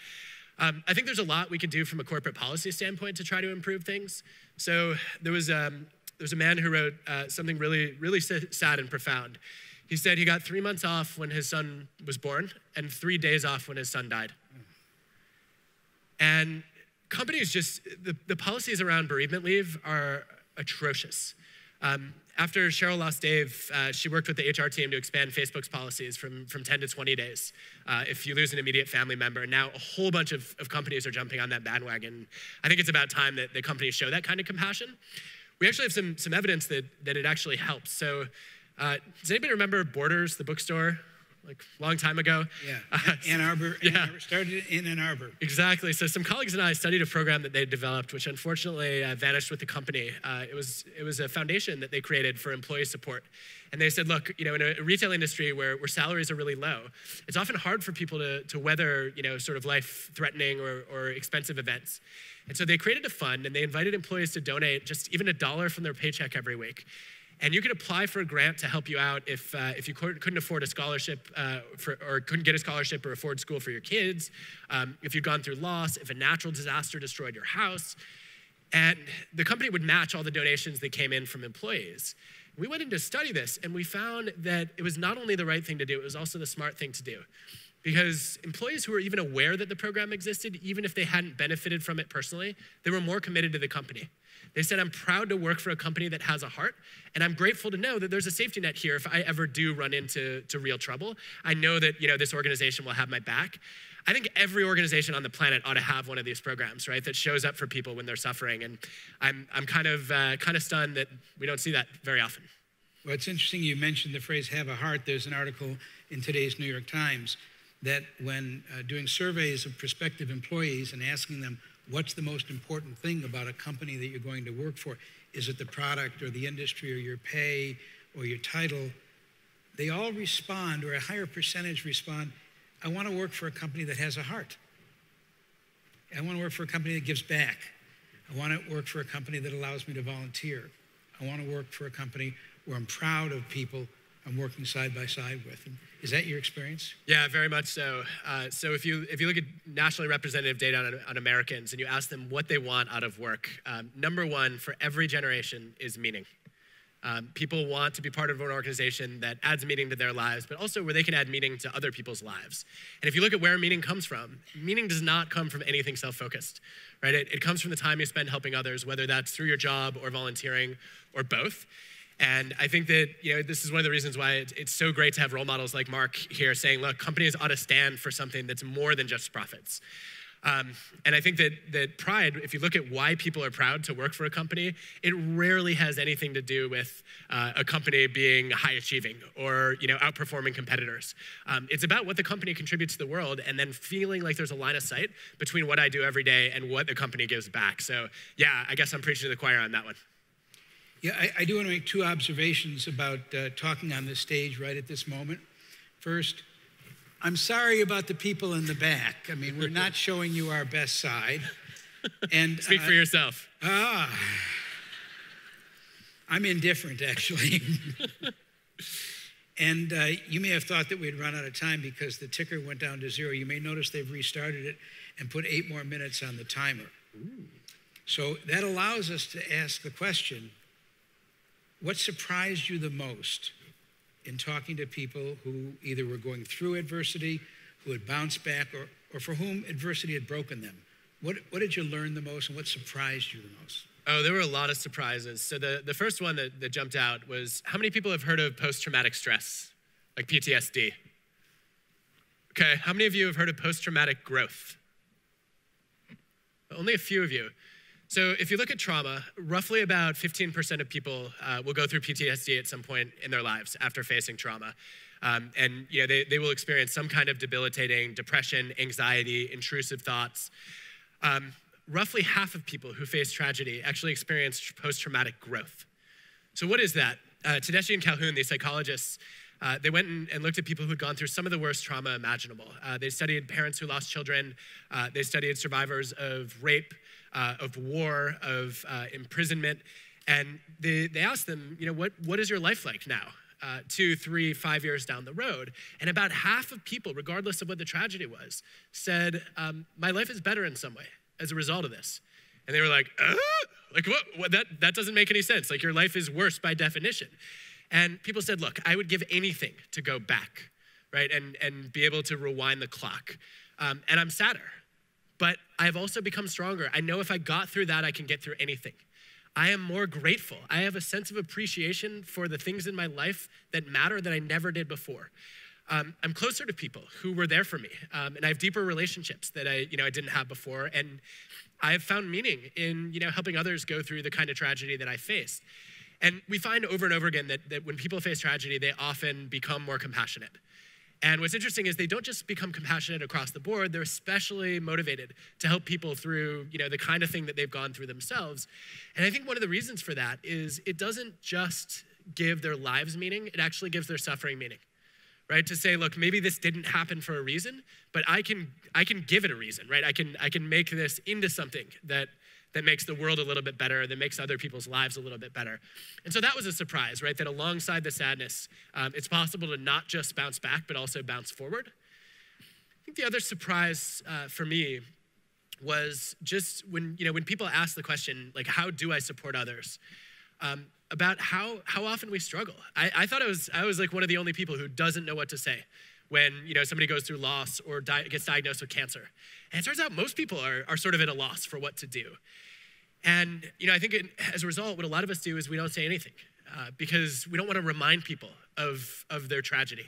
I think there's a lot we can do from a corporate policy standpoint to try to improve things. So there was a man who wrote something really, really sad and profound. He said he got 3 months off when his son was born and 3 days off when his son died. And companies the policies around bereavement leave are atrocious. After Cheryl lost Dave, she worked with the HR team to expand Facebook's policies from 10 to 20 days if you lose an immediate family member. And now a whole bunch of companies are jumping on that bandwagon. I think it's about time that the companies show that kind of compassion. We actually have some evidence that it actually helps. So does anybody remember Borders, the bookstore? Like a long time ago. Yeah, Ann Arbor. Yeah. Started in Ann Arbor. Exactly. So some colleagues and I studied a program that they developed, which unfortunately vanished with the company. It was a foundation that they created for employee support. And they said, look, in a retail industry where salaries are really low, it's often hard for people to weather, sort of life-threatening or expensive events. And so they created a fund and they invited employees to donate just even $1 from their paycheck every week. And you could apply for a grant to help you out if you couldn't afford a scholarship or couldn't get a scholarship or afford school for your kids, if you'd gone through loss, if a natural disaster destroyed your house. And the company would match all the donations that came in from employees. We went in to study this, and we found that it was not only the right thing to do, it was also the smart thing to do. Because employees who were even aware that the program existed, even if they hadn't benefited from it personally, they were more committed to the company. They said, I'm proud to work for a company that has a heart, and I'm grateful to know that there's a safety net here if I ever do run into real trouble. I know that this organization will have my back. I think every organization on the planet ought to have one of these programs, right, that shows up for people when they're suffering. And I'm kind of stunned that we don't see that very often. Well, it's interesting you mentioned the phrase have a heart. There's an article in today's New York Times that when doing surveys of prospective employees and asking them what's the most important thing about a company that you're going to work for, is it the product or the industry or your pay or your title, they all respond, or a higher percentage respond, I want to work for a company that has a heart. I want to work for a company that gives back. I want to work for a company that allows me to volunteer. I want to work for a company where I'm proud of people I'm working side by side with. And is that your experience? Yeah, very much so. So if you look at nationally representative data on Americans and you ask them what they want out of work, number one for every generation is meaning. People want to be part of an organization that adds meaning to their lives, but also where they can add meaning to other people's lives. And if you look at where meaning comes from, meaning does not come from anything self-focused, right? It comes from the time you spend helping others, whether that's through your job or volunteering or both. And I think that, this is one of the reasons why it's so great to have role models like Mark here saying, look, companies ought to stand for something that's more than just profits. And I think that pride, if you look at why people are proud to work for a company, it rarely has anything to do with a company being high achieving or outperforming competitors. It's about what the company contributes to the world and then feeling like there's a line of sight between what I do every day and what the company gives back. So yeah, I guess I'm preaching to the choir on that one. Yeah, I do want to make two observations about talking on this stage right at this moment. First, I'm sorry about the people in the back. I mean, we're not showing you our best side. And speak for yourself. I'm indifferent, actually. And you may have thought that we'd run out of time because the ticker went down to 0. You may notice they've restarted it and put 8 more minutes on the timer. Ooh. So that allows us to ask the question, what surprised you the most in talking to people who either were going through adversity, who had bounced back, or for whom adversity had broken them? What did you learn the most, and what surprised you the most? Oh, there were a lot of surprises. So the first one that jumped out was, how many people have heard of post-traumatic stress, like PTSD? Okay, how many of you have heard of post-traumatic growth? Only a few of you. So if you look at trauma, roughly about 15% of people will go through PTSD at some point in their lives after facing trauma. And they will experience some kind of debilitating depression, anxiety, intrusive thoughts. Roughly half of people who face tragedy actually experience post-traumatic growth. So what is that? Tedeschi and Calhoun, these psychologists, they went and looked at people who'd gone through some of the worst trauma imaginable. They studied parents who lost children. They studied survivors of rape, of war, of imprisonment. And they asked them, what is your life like now? 2, 3, 5 years down the road. And about half of people, regardless of what the tragedy was, said, my life is better in some way as a result of this. And they were like, like what? That doesn't make any sense. Like your life is worse by definition. And people said, look, I would give anything to go back, right? And be able to rewind the clock. And I'm sadder, but I've also become stronger. I know if I got through that, I can get through anything. I am more grateful. I have a sense of appreciation for the things in my life that matter that I never did before. I'm closer to people who were there for me, and I have deeper relationships that I didn't have before, and I have found meaning in helping others go through the kind of tragedy that I faced. And we find over and over again that when people face tragedy, they often become more compassionate. And what's interesting is they don't just become compassionate across the board, they're especially motivated to help people through the kind of thing that they've gone through themselves. And I think one of the reasons for that is it doesn't just give their lives meaning, it actually gives their suffering meaning, right? To say, look, maybe this didn't happen for a reason, but I can give it a reason, right? I can make this into something that makes the world a little bit better, that makes other people's lives a little bit better. And so that was a surprise, right? That alongside the sadness, it's possible to not just bounce back, but also bounce forward. I think the other surprise for me was just when people ask the question, like, how do I support others? About how often we struggle. I thought I was like one of the only people who doesn't know what to say when somebody goes through loss or gets diagnosed with cancer. And it turns out most people are sort of at a loss for what to do. And I think as a result, what a lot of us do is we don't say anything because we don't want to remind people of their tragedy.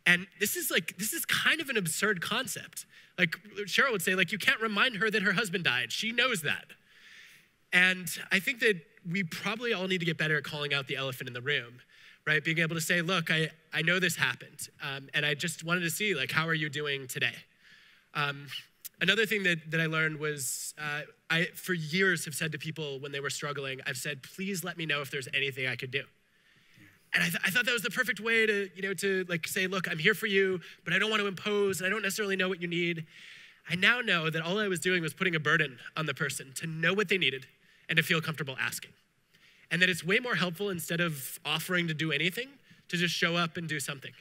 And this is kind of an absurd concept. Like Cheryl would say, like, you can't remind her that her husband died. She knows that. And I think that we probably all need to get better at calling out the elephant in the room, right? Being able to say, look, I know this happened, and I just wanted to see, like, how are you doing today? Another thing that I learned was I, for years, have said to people when they were struggling, I've said, please let me know if there's anything I could do. And I thought that was the perfect way to, to like say, look, I'm here for you, but I don't want to impose, and I don't necessarily know what you need. I now know that all I was doing was putting a burden on the person to know what they needed and to feel comfortable asking. And that it's way more helpful, instead of offering to do anything, to just show up and do something.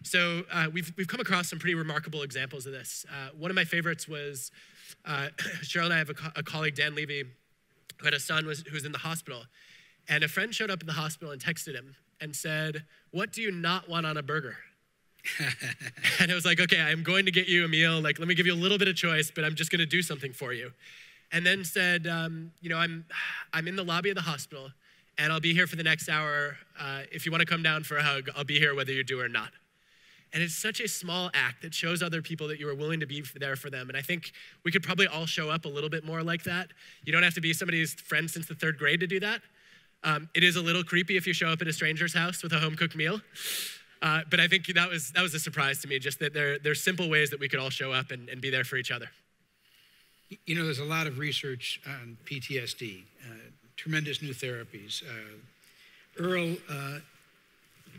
So we've come across some pretty remarkable examples of this. One of my favorites was, Cheryl and I have a colleague, Dan Levy, who had a son who was in the hospital. And a friend showed up in the hospital and texted him and said, what do you not want on a burger? And I was like, okay, I'm going to get you a meal. Like, let me give you a little bit of choice, but I'm just going to do something for you. And then said, I'm in the lobby of the hospital, and I'll be here for the next hour. If you want to come down for a hug, I'll be here whether you do or not. And it's such a small act that shows other people that you are willing to be there for them. And I think we could probably all show up a little bit more like that. You don't have to be somebody's friend since the 3rd grade to do that. It is a little creepy if you show up at a stranger's house with a home-cooked meal. But I think that was a surprise to me, just that there's simple ways that we could all show up and be there for each other. There's a lot of research on PTSD, tremendous new therapies.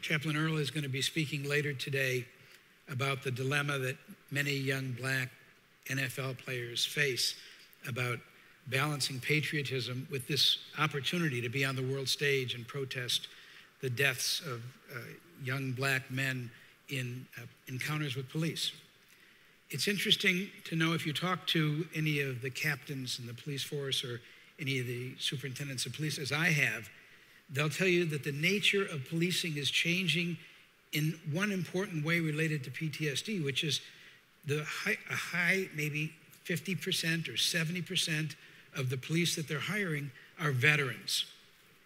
Chaplain Earl is going to be speaking later today about the dilemma that many young black NFL players face about balancing patriotism with this opportunity to be on the world stage and protest the deaths of young black men in encounters with police. It's interesting to know, if you talk to any of the captains in the police force or any of the superintendents of police, as I have, they'll tell you that the nature of policing is changing in one important way related to PTSD, which is a high, maybe 50% or 70% of the police that they're hiring are veterans.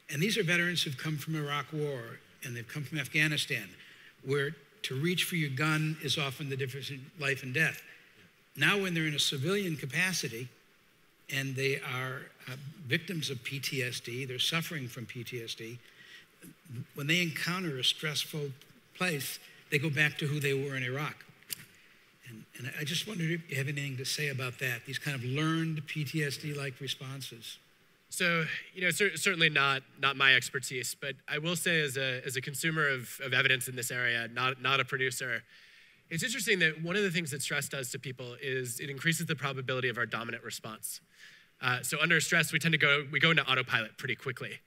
And these are veterans who've come from Iraq War, and they've come from Afghanistan, where to reach for your gun is often the difference in life and death. Now, when they're in a civilian capacity and they are victims of PTSD, they're suffering from PTSD, when they encounter a stressful place, they go back to who they were in Iraq. And I just wondered if you have anything to say about that, these kind of learned PTSD-like responses. So, certainly not my expertise, but I will say as a consumer of evidence in this area, not a producer, it's interesting that one of the things that stress does to people is it increases the probability of our dominant response. So under stress, we go into autopilot pretty quickly.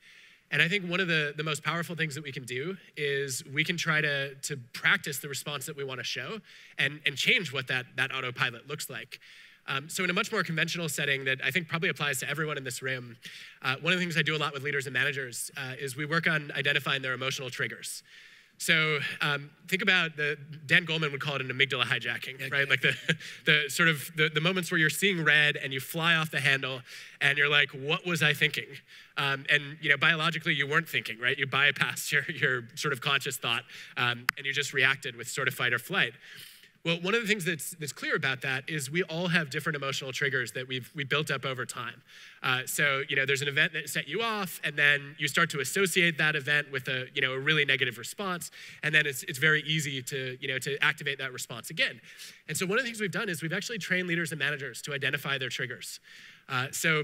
And I think one of the most powerful things that we can do is we can try to practice the response that we want to show and change what that autopilot looks like. So in a much more conventional setting that I think probably applies to everyone in this room, one of the things I do a lot with leaders and managers is we work on identifying their emotional triggers. So think about Dan Goleman would call it an amygdala hijacking, right? Like the moments where you're seeing red and you fly off the handle and you're like, what was I thinking? And biologically you weren't thinking, right? You bypassed your sort of conscious thought and you just reacted with sort of fight or flight. Well, one of the things that's clear about that is we all have different emotional triggers that we built up over time. So there's an event that set you off, and then you start to associate that event with a really negative response, and then it's very easy to activate that response again. And so one of the things we've done is we've actually trained leaders and managers to identify their triggers. So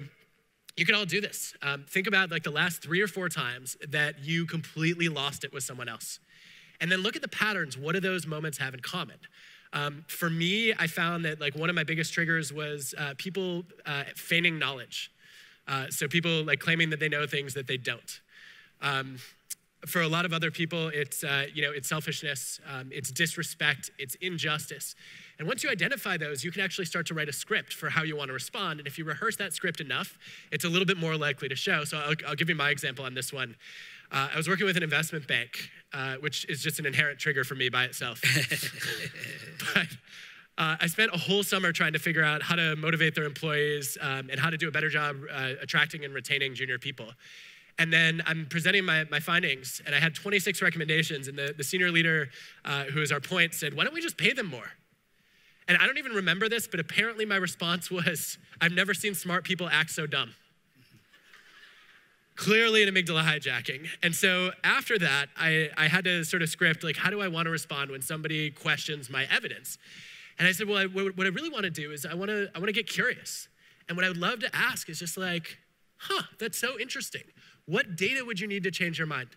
you can all do this. Think about like the last 3 or 4 times that you completely lost it with someone else, and then look at the patterns. What do those moments have in common? For me, I found that like one of my biggest triggers was people feigning knowledge. So people like claiming that they know things that they don't. For a lot of other people, it's selfishness, it's disrespect, it's injustice. And once you identify those, you can actually start to write a script for how you want to respond. And if you rehearse that script enough, it's a little bit more likely to show. So I'll give you my example on this one. I was working with an investment bank, which is just an inherent trigger for me by itself. But I spent a whole summer trying to figure out how to motivate their employees and how to do a better job attracting and retaining junior people. And then I'm presenting my findings, and I had 26 recommendations, and the senior leader, who is our point, said, why don't we just pay them more? And I don't even remember this, but apparently my response was, I've never seen smart people act so dumb. Clearly an amygdala hijacking. And so after that, I had to sort of script, like, how do I want to respond when somebody questions my evidence? And I said, well, what I really want to do is I want to get curious. And what I would love to ask is just like, that's so interesting. What data would you need to change your mind?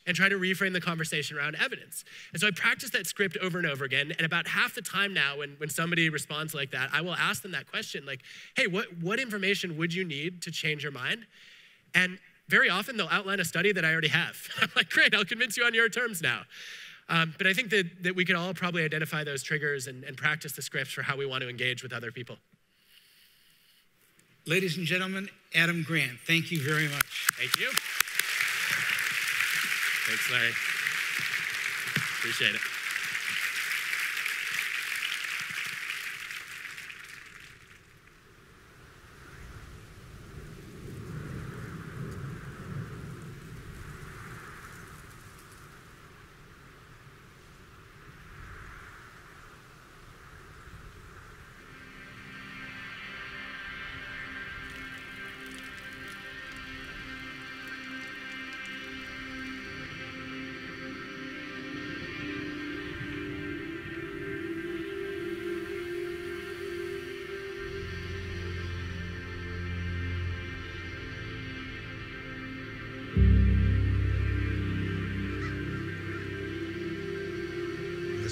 And try to reframe the conversation around evidence. And so I practiced that script over and over again. And about half the time now when somebody responds like that, I will ask them that question, like, hey, what information would you need to change your mind? And very often they'll outline a study that I already have. I'm like, great, I'll convince you on your terms now. But I think that we could all probably identify those triggers and practice the scripts for how we want to engage with other people. Ladies and gentlemen, Adam Grant, thank you very much. Thank you. Thanks, Larry. Appreciate it.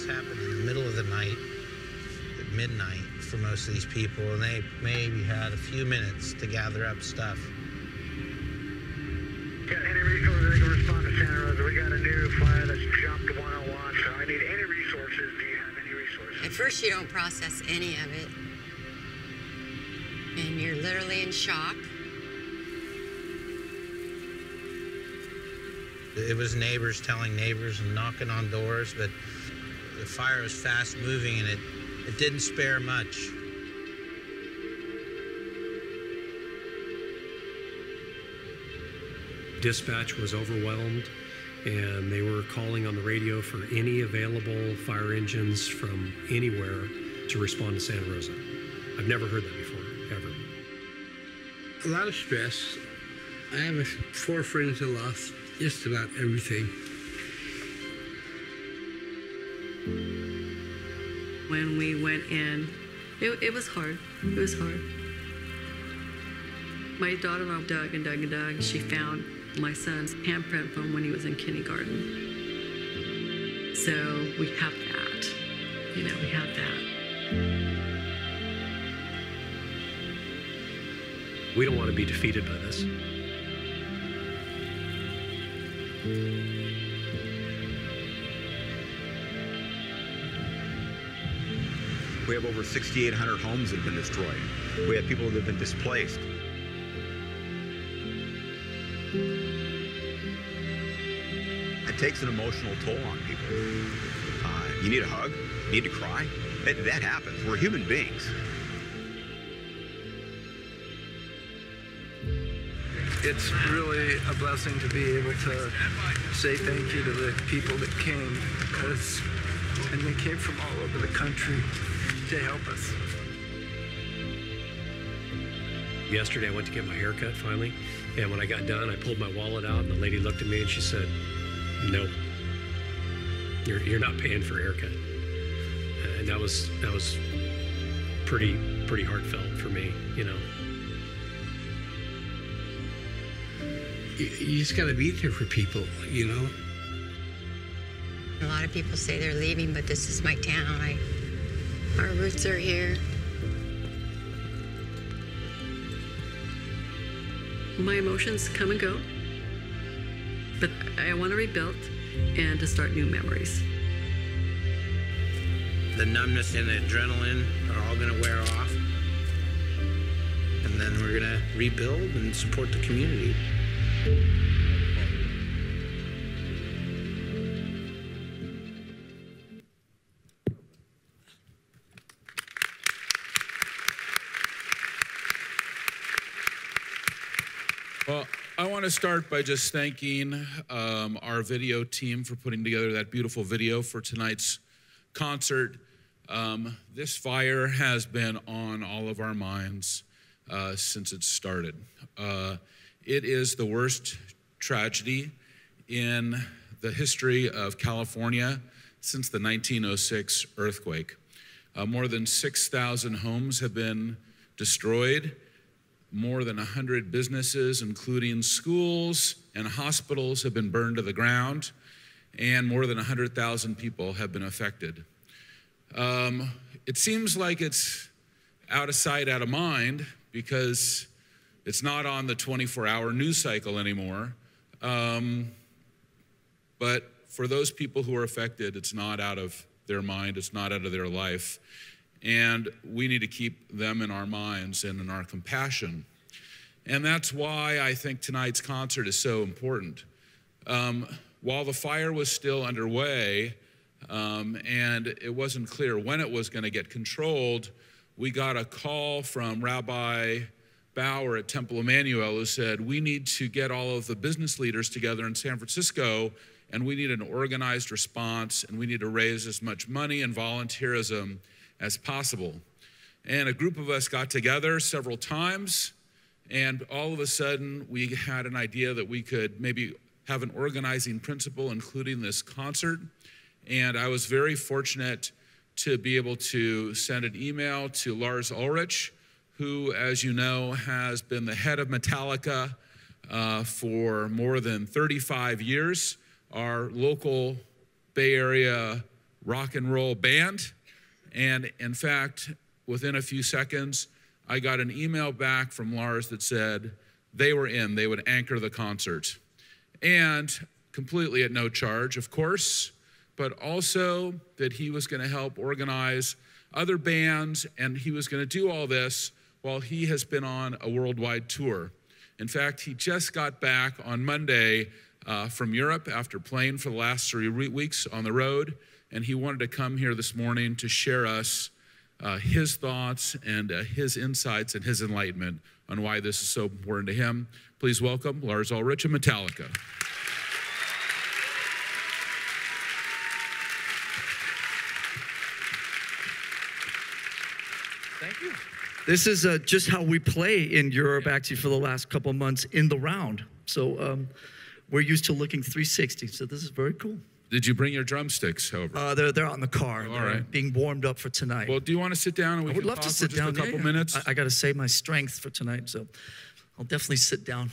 Happened in the middle of the night, at midnight for most of these people, and they maybe had a few minutes to gather up stuff. Got any resources that can respond to Santa Rosa? We got a new fire that's jumped 101, so I need any resources. Do you have any resources? At first you don't process any of it, and you're literally in shock. It was neighbors telling neighbors and knocking on doors, but the fire was fast moving and it didn't spare much. Dispatch was overwhelmed and they were calling on the radio for any available fire engines from anywhere to respond to Santa Rosa. I've never heard that before, ever. A lot of stress. I have 4 friends that lost just about everything. When we went in, it was hard. It was hard. My daughter-in-law dug and dug and dug. She found my son's handprint from when he was in kindergarten. So we have that. You know, we have that. We don't want to be defeated by this. We have over 6,800 homes that have been destroyed. We have people that have been displaced. It takes an emotional toll on people. You need a hug, you need to cry. That happens. We're human beings. It's really a blessing to be able to say thank you to the people that came, and they came from all over the country to help us. Yesterday I went to get my hair cut finally, and when I got done I pulled my wallet out and the lady looked at me and she said, "Nope, you're not paying for a haircut." And that was pretty heartfelt for me, you know. You just got to be there for people, you know. A lot of people say they're leaving, but this is my town. Our roots are here. My emotions come and go, but I want to rebuild and to start new memories. The numbness and the adrenaline are all going to wear off, and then we're going to rebuild and support the community. Well, I want to start by just thanking our video team for putting together that beautiful video for tonight's concert. This fire has been on all of our minds since it started. It is the worst tragedy in the history of California since the 1906 earthquake. More than 6,000 homes have been destroyed. More than 100 businesses, including schools and hospitals, have been burned to the ground, and more than 100,000 people have been affected. It seems like it's out of sight, out of mind, because it's not on the 24-hour news cycle anymore. But for those people who are affected, it's not out of their mind, it's not out of their life. And we need to keep them in our minds and in our compassion. And that's why I think tonight's concert is so important. While the fire was still underway, and it wasn't clear when it was going to get controlled, we got a call from Rabbi Bauer at Temple Emmanuel who said, we need to get all of the business leaders together in San Francisco, and we need an organized response, and we need to raise as much money and volunteerism as possible. And a group of us got together several times, and all of a sudden we had an idea that we could maybe have an organizing principle, including this concert. And I was very fortunate to be able to send an email to Lars Ulrich, who, as you know, has been the head of Metallica for more than 35 years, our local Bay Area rock and roll band. And in fact, within a few seconds, I got an email back from Lars that said they were in, they would anchor the concert. And completely at no charge, of course, but also that he was going to help organize other bands, and he was going to do all this while he has been on a worldwide tour. In fact, he just got back on Monday from Europe after playing for the last 3 weeks on the road, and he wanted to come here this morning to share us his thoughts and his insights and his enlightenment on why this is so important to him. Please welcome Lars Ulrich of Metallica. Thank you. This is just how we play in Europe, actually, for the last couple of months in the round. So we're used to looking 360, so this is very cool. Did you bring your drumsticks, however? They're out in the car. All right. Being warmed up for tonight. Well, do you want to sit down and we I would can love talk to sit for just down. a couple minutes? I got to save my strength for tonight, so I'll definitely sit down.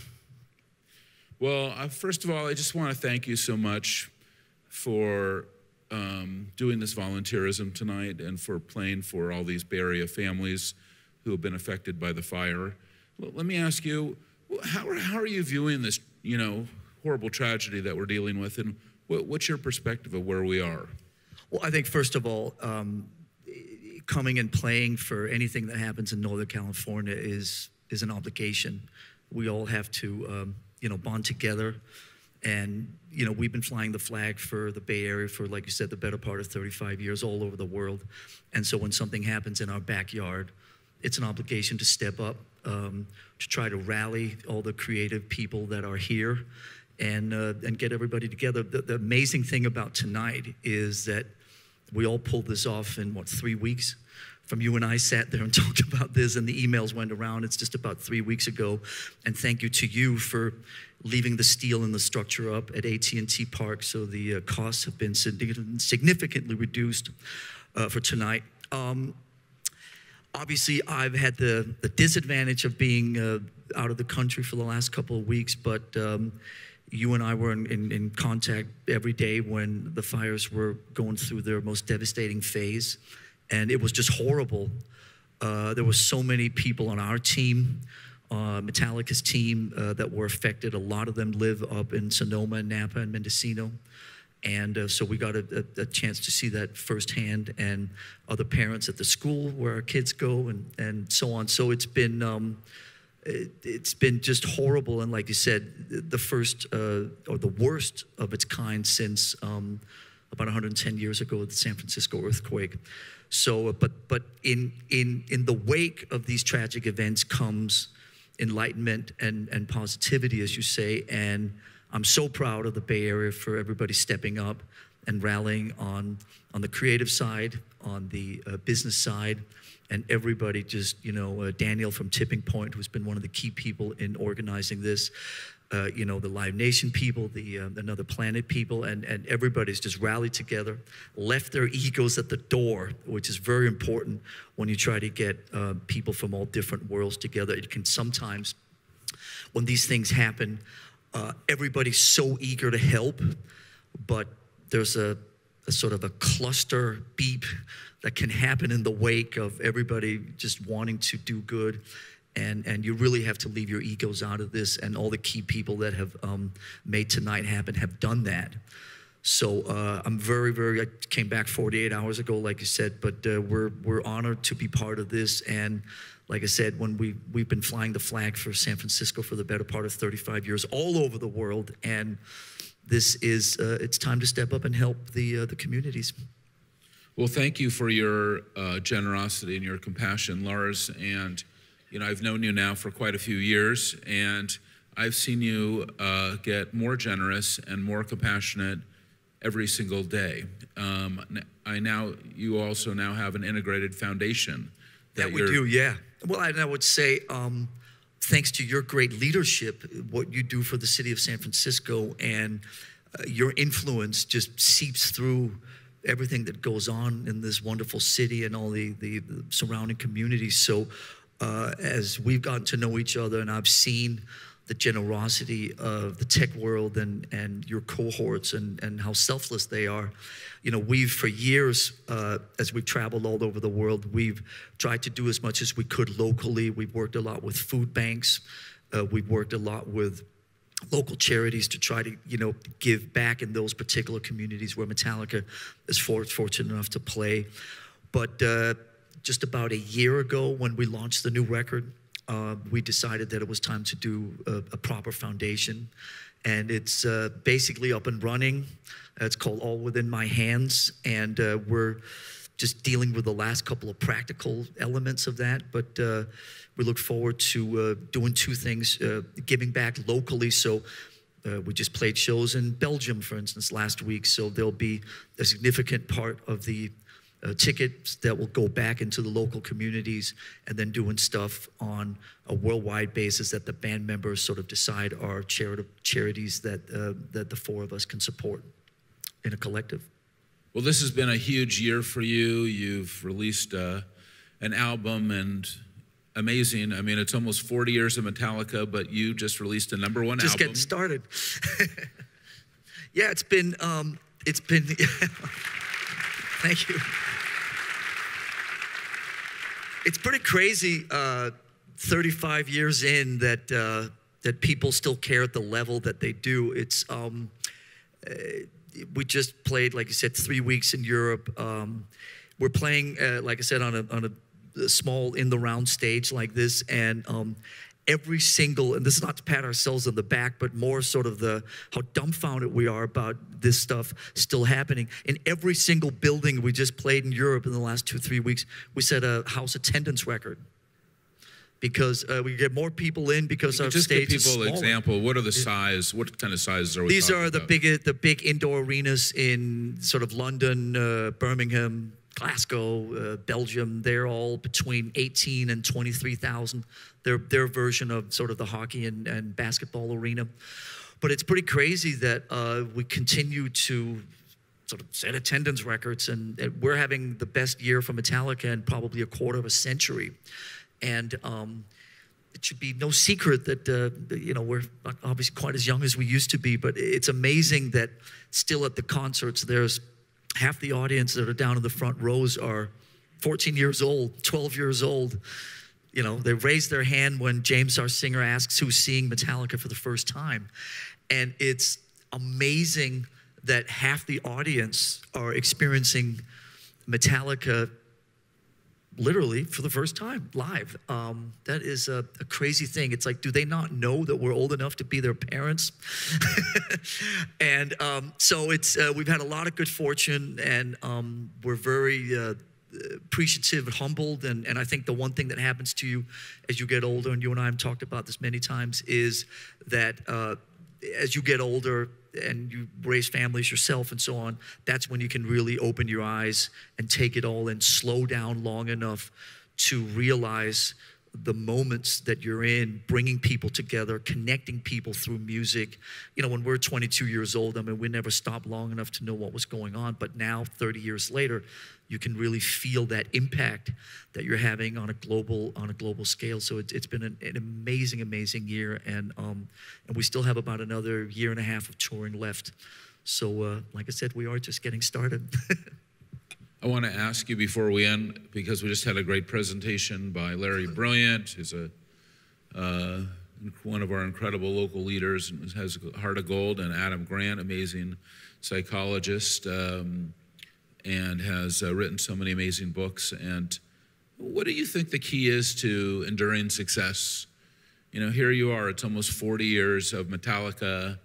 Well, first of all, I just want to thank you so much for doing this volunteerism tonight and for playing for all these Bay Area families who have been affected by the fire. Well, let me ask you, how are you viewing this, horrible tragedy that we're dealing with, and what's your perspective of where we are? Well, I think first of all, coming and playing for anything that happens in Northern California is an obligation. We all have to, bond together. And, we've been flying the flag for the Bay Area for, like you said, the better part of 35 years all over the world. And so when something happens in our backyard, it's an obligation to step up, to try to rally all the creative people that are here and get everybody together. The amazing thing about tonight is that we all pulled this off in, 3 weeks? From you and I sat there and talked about this, and the emails went around. It's just about 3 weeks ago. And thank you to you for leaving the steel and the structure up at AT&T Park, so the costs have been significantly reduced for tonight. Obviously, I've had the disadvantage of being out of the country for the last couple of weeks, but you and I were in contact every day when the fires were going through their most devastating phase, and it was just horrible. There were so many people on our team, Metallica's team, that were affected. A lot of them live up in Sonoma, Napa, and Mendocino. And so we got a chance to see that firsthand, and other parents at the school where our kids go, and so on. So it's been just horrible, and like you said, the first or the worst of its kind since about 110 years ago, the San Francisco earthquake. So, but in the wake of these tragic events comes enlightenment and positivity, as you say, and I'm so proud of the Bay Area for everybody stepping up and rallying on the creative side, on the business side, and everybody just, Daniel from Tipping Point, who's been one of the key people in organizing this, the Live Nation people, the Another Planet people, and everybody's just rallied together, left their egos at the door, which is very important when you try to get people from all different worlds together. It can sometimes, when these things happen, everybody's so eager to help, but there's a sort of a cluster beep that can happen in the wake of everybody just wanting to do good. And you really have to leave your egos out of this, and all the key people that have made tonight happen have done that. So I'm I came back 48 hours ago, like you said, but we're honored to be part of this. And like I said, when we've been flying the flag for San Francisco for the better part of 35 years, all over the world, and this is it's time to step up and help the communities. Well, thank you for your generosity and your compassion, Lars. And I've known you now for quite a few years, and I've seen you get more generous and more compassionate every single day. You also now have an integrated foundation. That we do, yeah. Well, I would say, thanks to your great leadership, what you do for the city of San Francisco, and your influence just seeps through everything that goes on in this wonderful city and all the surrounding communities. So as we've gotten to know each other, and I've seen the generosity of the tech world and your cohorts and how selfless they are. We've for years, as we've traveled all over the world, we've tried to do as much as we could locally. We've worked a lot with food banks. We've worked a lot with local charities to try to, give back in those particular communities where Metallica is fortunate enough to play. But just about a year ago, when we launched the new record, we decided that it was time to do a proper foundation. And it's basically up and running. It's called All Within My Hands. And we're just dealing with the last couple of practical elements of that. But we look forward to doing two things, giving back locally. So we just played shows in Belgium, for instance, last week. So there'll be a significant part of the tickets that will go back into the local communities, and then doing stuff on a worldwide basis that the band members sort of decide are charities that the four of us can support in a collective. Well, this has been a huge year for you. You've released an album, and amazing. I mean, it's almost 40 years of Metallica, but you just released a #1 album. Just getting started. Yeah, it's been thank you. It's pretty crazy, 35 years in, that people still care at the level that they do. It's we just played, like you said, 3 weeks in Europe. We're playing, like I said, on a small in the round stage like this, and every single, and this is not to pat ourselves on the back, but more sort of how dumbfounded we are about this stuff still happening. In every single building we just played in Europe in the last 2-3 weeks, we set a house attendance record. Because we get more people in because our stage is smaller. Just give people an example. What are the size? What kind of sizes are we These talking are about? the big indoor arenas in sort of London, Birmingham, Glasgow, Belgium. They're all between 18 and 23,000. They're their version of sort of the hockey and basketball arena. But it's pretty crazy that we continue to sort of set attendance records, and we're having the best year for Metallica in probably a quarter of a century. And it should be no secret that, we're not obviously quite as young as we used to be, but it's amazing that still at the concerts, there's half the audience that are down in the front rows are 14 years old, 12 years old. They raise their hand when James, our singer, asks who's seeing Metallica for the first time. And it's amazing that half the audience are experiencing Metallica literally for the first time live. That is a crazy thing. It's like, do they not know that we're old enough to be their parents? And so it's we've had a lot of good fortune, and we're very appreciative and humbled. And I think the one thing that happens to you as you get older, and you and I have talked about this many times, is that as you get older and you raise families yourself and so on, that's when you can really open your eyes and take it all and slow down long enough to realize the moments that you're in, bringing people together, connecting people through music. You know, when we're 22 years old, I mean, we never stopped long enough to know what was going on, but now 30 years later, you can really feel that impact that you're having on a global scale. So it's been an amazing, amazing year, and we still have about another year and a half of touring left. So like I said, we are just getting started. I want to ask you before we end, because we just had a great presentation by Larry Brilliant, who's one of our incredible local leaders and has a heart of gold, and Adam Grant, amazing psychologist, and has written so many amazing books. And what do you think the key is to enduring success? You know, here you are, it's almost 40 years of Metallica,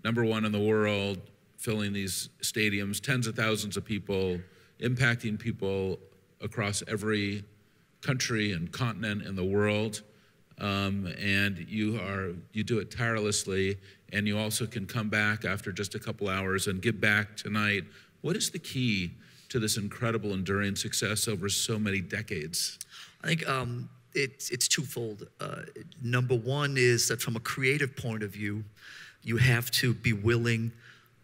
#1 in the world, filling these stadiums, tens of thousands of people, impacting people across every country and continent in the world. And you do it tirelessly, and you also can come back after just a couple hours and give back tonight. What is the key to this incredible enduring success over so many decades? I think it's twofold. Number one is that from a creative point of view, you have to be willing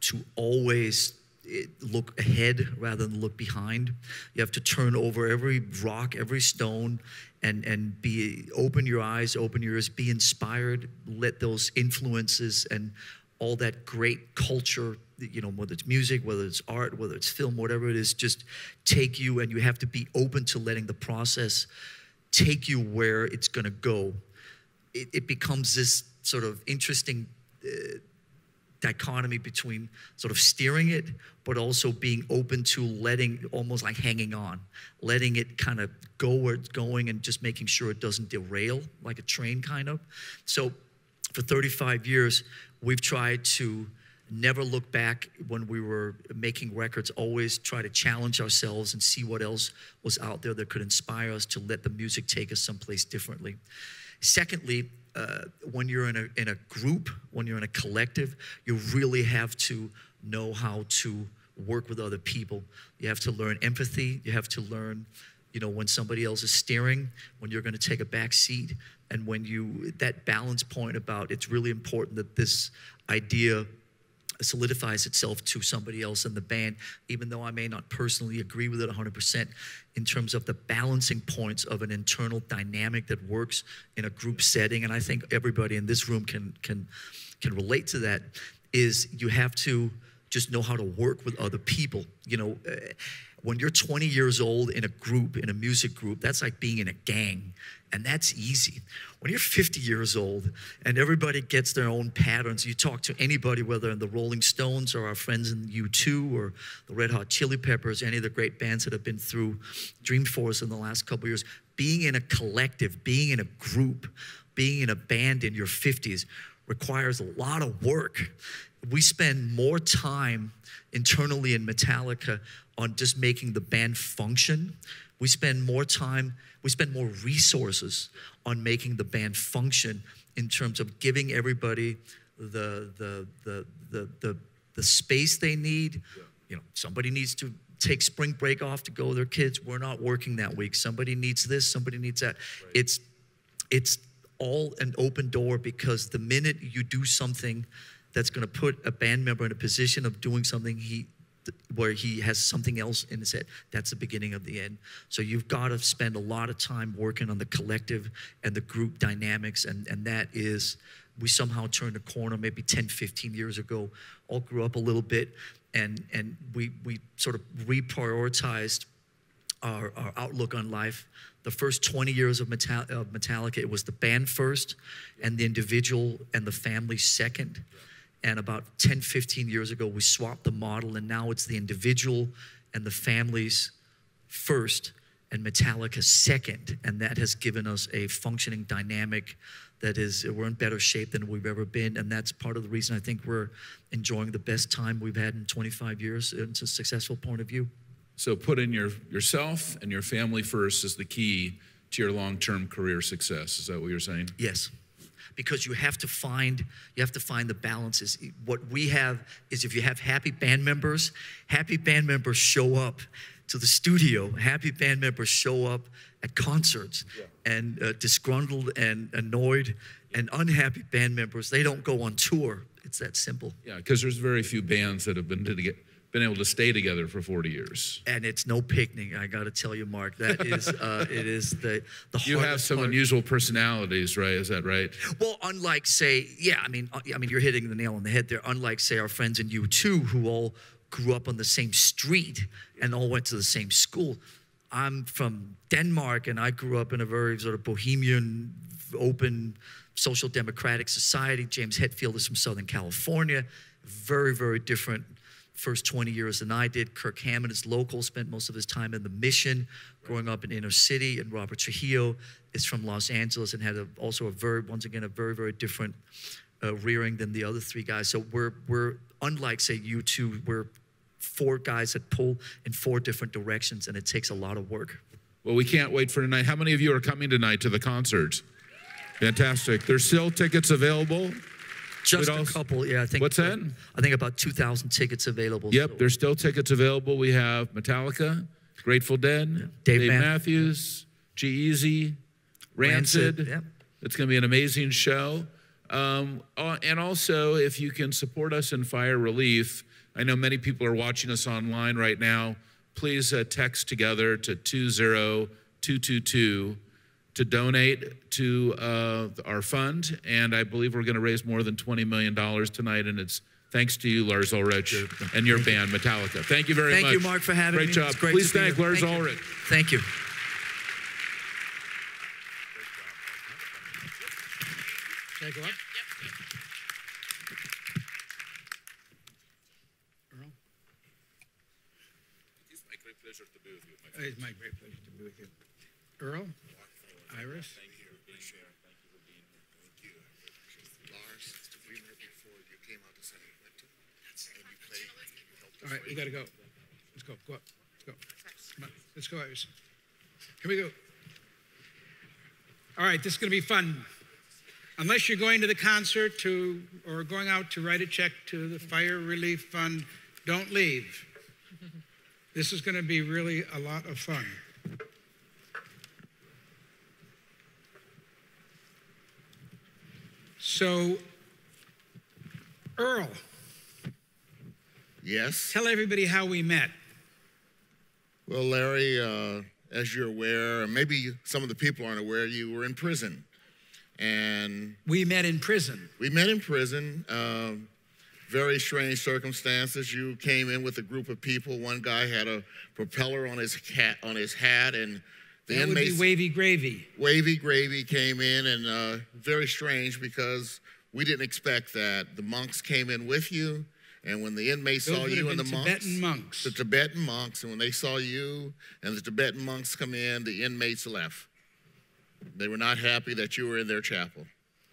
to always look ahead rather than look behind. You have to turn over every rock, every stone, and open your eyes, open your ears, be inspired, let those influences and all that great culture, you know, whether it's music, whether it's art, whether it's film, whatever it is, just take you, and you have to be open to letting the process take you where it's gonna go. It becomes this sort of interesting dichotomy between sort of steering it, but also being open to letting, almost like hanging on, letting it kind of go where it's going and just making sure it doesn't derail like a train kind of. So for 35 years, we've tried to never look back when we were making records, always try to challenge ourselves and see what else was out there that could inspire us to let the music take us someplace differently. Secondly, when you're in a group, when you're in a collective, you really have to know how to work with other people. You have to learn empathy. You have to learn, you know, when somebody else is steering, when you're going to take a back seat, and when that balance point about it's really important that this idea solidifies itself to somebody else in the band, even though I may not personally agree with it 100%, in terms of the balancing points of an internal dynamic that works in a group setting. And I think everybody in this room can relate to that, is you have to just know how to work with other people. You know, when you're 20 years old in a group, in a music group, that's like being in a gang, and that's easy. When you're 50 years old and everybody gets their own patterns, you talk to anybody, whether in the Rolling Stones or our friends in U2 or the Red Hot Chili Peppers, any of the great bands that have been through Dreamforce in the last couple of years, being in a collective, being in a group, being in a band in your 50s requires a lot of work. We spend more time internally in Metallica on just making the band function. We spend more resources on making the band function in terms of giving everybody the space they need. You know, somebody needs to take spring break off to go with their kids. We're not working that week. Somebody needs this, somebody needs that. Right. It's all an open door, because the minute you do something that's going to put a band member in a position of doing something where he has something else in his head, that's the beginning of the end. So you've got to spend a lot of time working on the collective and the group dynamics, and that is, we somehow turned a corner maybe 10, 15 years ago, all grew up a little bit, and we sort of reprioritized our outlook on life. The first 20 years of Metallica, it was the band first, and the individual and the family second. And about 10, 15 years ago, we swapped the model, and now it's the individual and the families first, and Metallica second. And that has given us a functioning dynamic that is, we're in better shape than we've ever been. And that's part of the reason I think we're enjoying the best time we've had in 25 years. It's a successful point of view. So putting yourself and your family first is the key to your long-term career success. Is that what you're saying? Yes. because you have to find the balances. What we have is, if you have happy band members show up to the studio. Happy band members show up at concerts, and disgruntled and annoyed and unhappy band members, they don't go on tour. It's that simple. Yeah, because there's very few bands that have been able to stay together for 40 years. And it's no picnic, I got to tell you, Mark. That is, it is the You have some unusual personalities, right? Is that right? Well, unlike, say, I mean, you're hitting the nail on the head there. Unlike, say, our friends in U2, who all grew up on the same street and all went to the same school. I'm from Denmark, and I grew up in a very sort of bohemian, open, social democratic society. James Hetfield is from Southern California. Very, very different first 20 years than I did. Kirk Hammett is local, spent most of his time in the Mission, growing up in inner city. And Robert Trujillo is from Los Angeles and had also a very, very different rearing than the other three guys. So we're unlike, say, you two, we're four guys that pull in four different directions, and it takes a lot of work. Well, we can't wait for tonight. How many of you are coming tonight to the concert? Fantastic. There's still tickets available. Just a couple, yeah. I think. What's that? I think about 2,000 tickets available. Yep, so. there's still tickets available. We have Metallica, Grateful Dead, Dave Matthews, G-Eazy, Rancid. Yep. It's going to be an amazing show. And also, if you can support us in fire relief, I know many people are watching us online right now. Please text together to 20222 to donate to our fund. And I believe we're going to raise more than $20 million tonight. And it's thanks to you, Lars Ulrich, and your band, Metallica. Thank you very much. Thank you, Mark, for having me. Great job. Great Please thank Lars Ulrich. Thank you. Can I go up? Earl? It's my great pleasure to be with you. It's my great pleasure to be with you. Earl? Iris? Thank you for being here. Thank you for being here. Thank you. Lars, we met before you came out to San Quentin, and you played. All right, we got to go. Let's go. Go up. Let's go. Come on. Let's go, Iris. Here we go. All right, this is going to be fun. Unless you're going to the concert or going out to write a check to the Fire Relief Fund, don't leave. This is going to be really a lot of fun. So, Earl. Yes? Tell everybody how we met. Well, Larry, as you're aware, and maybe some of the people aren't aware, you were in prison. And we met in prison. We met in prison. Very strange circumstances. You came in with a group of people. One guy had a propeller on his hat, and the inmates. Would be Wavy Gravy. Wavy Gravy came in, and very strange because we didn't expect that. The monks came in with you, and when the inmates saw you and the Tibetan monks. The Tibetan monks, and when they saw you and the Tibetan monks come in, the inmates left. They were not happy that you were in their chapel.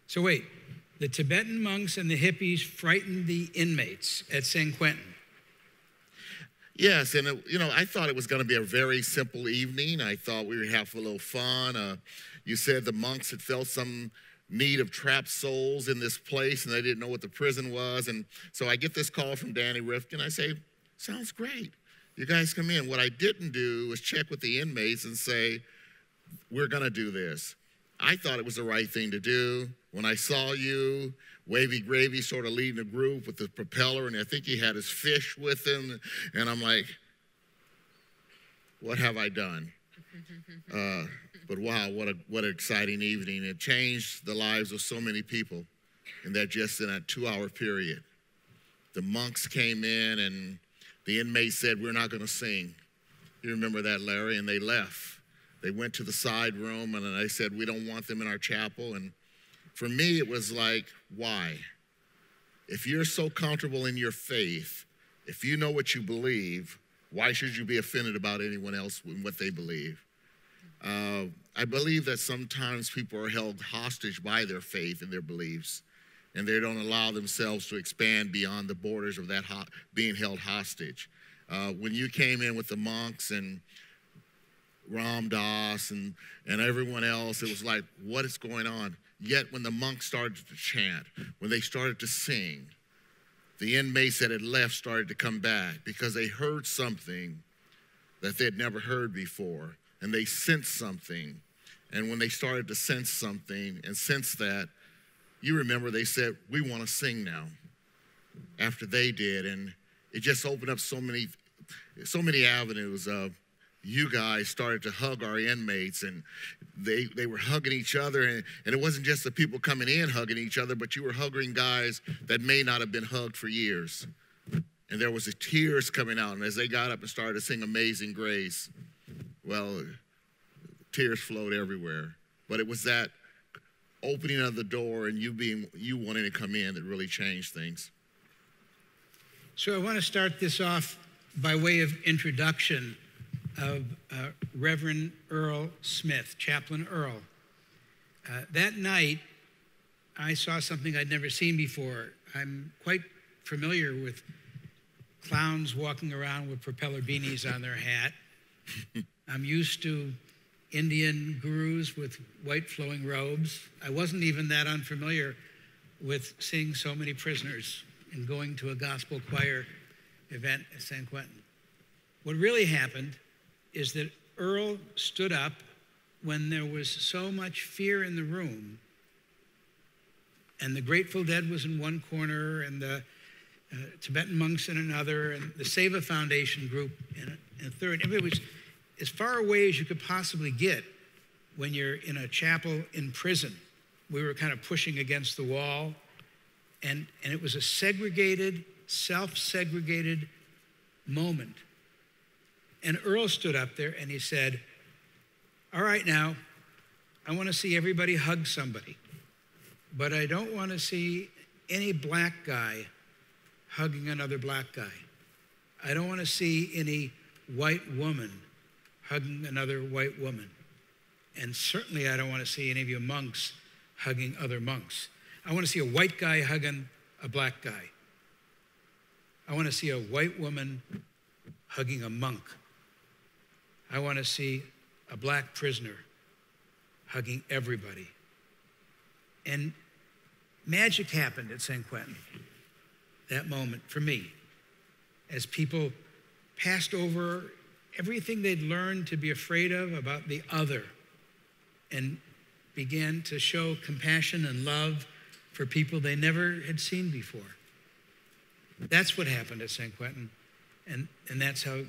So wait, the Tibetan monks and the hippies frightened the inmates at San Quentin. Yes, and I thought it was going to be a very simple evening. I thought we would have a little fun. You said the monks had felt some need of trapped souls in this place, and they didn't know what the prison was. And so I get this call from Danny Rifkin. I say, sounds great. You guys come in. What I didn't do was check with the inmates and say, we're going to do this. I thought it was the right thing to do. When I saw you, Wavy Gravy sort of leading a group with the propeller, and I think he had his fish with him, and I'm like, what have I done? But wow, what an exciting evening. It changed the lives of so many people in that 2-hour period. The monks came in, and the inmates said, we're not going to sing. You remember that, Larry? And they left. They went to the side room, and I said, we don't want them in our chapel. And for me, it was like, why? If you're so comfortable in your faith, if you know what you believe, why should you be offended about anyone else and what they believe? I believe that sometimes people are held hostage by their faith and their beliefs, and they don't allow themselves to expand beyond the borders of that being held hostage. When you came in with the monks and Ram Dass and everyone else. It was like, what is going on? Yet when the monks started to chant, when they started to sing, the inmates that had left started to come back because they heard something that they had never heard before, and they sensed something. And when they started to sense something and sense that, you remember they said, we want to sing now, after they did. And it just opened up so many avenues of, you guys started to hug our inmates, and they were hugging each other, and it wasn't just the people coming in hugging each other, but you were hugging guys that may not have been hugged for years. And there was the tears coming out, and as they got up and started to sing Amazing Grace, well, tears flowed everywhere. But it was that opening of the door and you wanting to come in that really changed things. So I want to start this off by way of introduction of Reverend Earl Smith, Chaplain Earl. That night, I saw something I'd never seen before. I'm quite familiar with clowns walking around with propeller beanies on their hat. I'm used to Indian gurus with white flowing robes. I wasn't even that unfamiliar with seeing so many prisoners and going to a gospel choir event at San Quentin. What really happened is that Earl stood up when there was so much fear in the room, and the Grateful Dead was in one corner, and the Tibetan monks in another, and the Seva Foundation group in a third. Everybody was as far away as you could possibly get when you're in a chapel in prison. We were kind of pushing against the wall, and it was a segregated, self-segregated moment. And Earl stood up there and he said, all right now, I want to see everybody hug somebody, but I don't want to see any black guy hugging another black guy. I don't want to see any white woman hugging another white woman. And certainly I don't want to see any of you monks hugging other monks. I want to see a white guy hugging a black guy. I want to see a white woman hugging a monk. I want to see a black prisoner hugging everybody. And magic happened at San Quentin that moment for me, as people passed over everything they'd learned to be afraid of about the other and began to show compassion and love for people they never had seen before. That's what happened at San Quentin, and that's how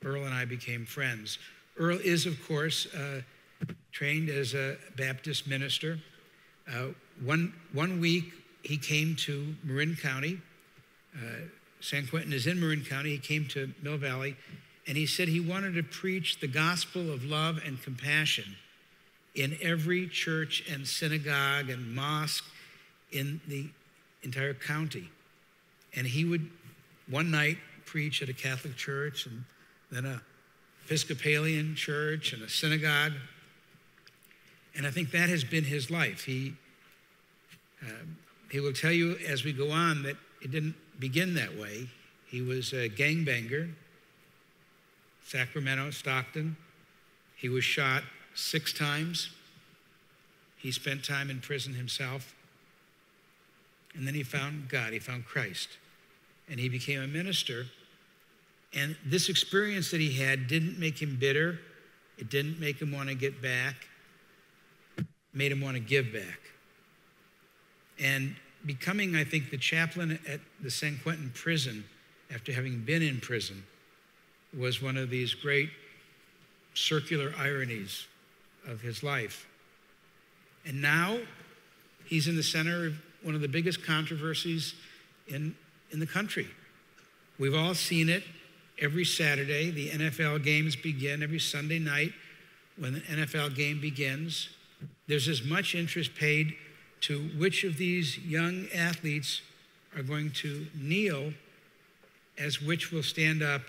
Earl and I became friends. Earl is, of course, trained as a Baptist minister. One week, he came to Marin County. San Quentin is in Marin County. He came to Mill Valley, and he said he wanted to preach the gospel of love and compassion in every church and synagogue and mosque in the entire county. And he would, one night, preach at a Catholic church, and then a Episcopalian church and a synagogue. And I think that has been his life. He will tell you as we go on that it didn't begin that way. He was a gangbanger, Sacramento, Stockton. He was shot 6 times. He spent time in prison himself. And then he found God, he found Christ. And he became a minister. And this experience that he had didn't make him bitter. It didn't make him want to get back. It made him want to give back. And becoming, I think, the chaplain at the San Quentin prison, after having been in prison, was one of these great circular ironies of his life. And now he's in the center of one of the biggest controversies in the country. We've all seen it. Every Saturday, the NFL games begin. Every Sunday night, when the NFL game begins, there's as much interest paid to which of these young athletes are going to kneel as which will stand up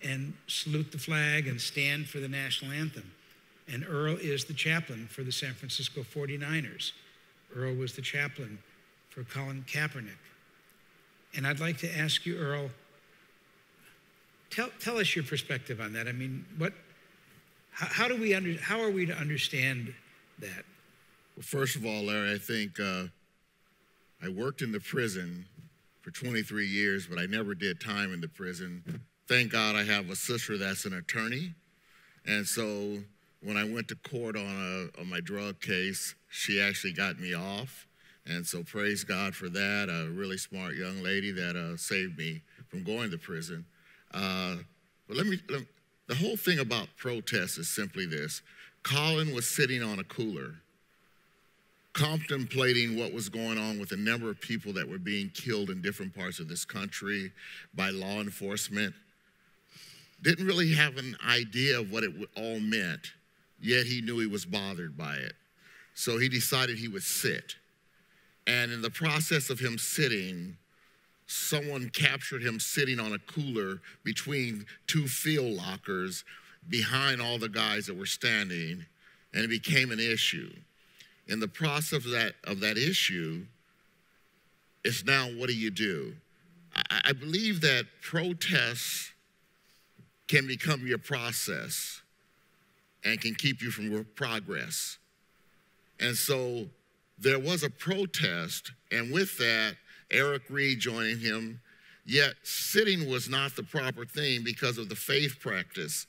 and salute the flag and stand for the national anthem. And Earl is the chaplain for the San Francisco 49ers. Earl was the chaplain for Colin Kaepernick. And I'd like to ask you, Earl, tell us your perspective on that. I mean, How are we to understand that? Well, first of all, Larry, I think I worked in the prison for 23 years, but I never did time in the prison. Thank God I have a sister that's an attorney. And so when I went to court on my drug case, she actually got me off. And so praise God for that, a really smart young lady that saved me from going to prison. But the whole thing about protests is simply this. Colin was sitting on a cooler, contemplating what was going on with a number of people that were being killed in different parts of this country by law enforcement. Didn't really have an idea of what it all meant, yet he knew he was bothered by it. So he decided he would sit. And in the process of him sitting, someone captured him sitting on a cooler between two field lockers behind all the guys that were standing, and it became an issue. In the process of that issue, it's now, what do you do? I believe that protests can become your process and can keep you from progress. And so there was a protest, and with that, Eric Reed joining him, yet sitting was not the proper thing because of the faith practice.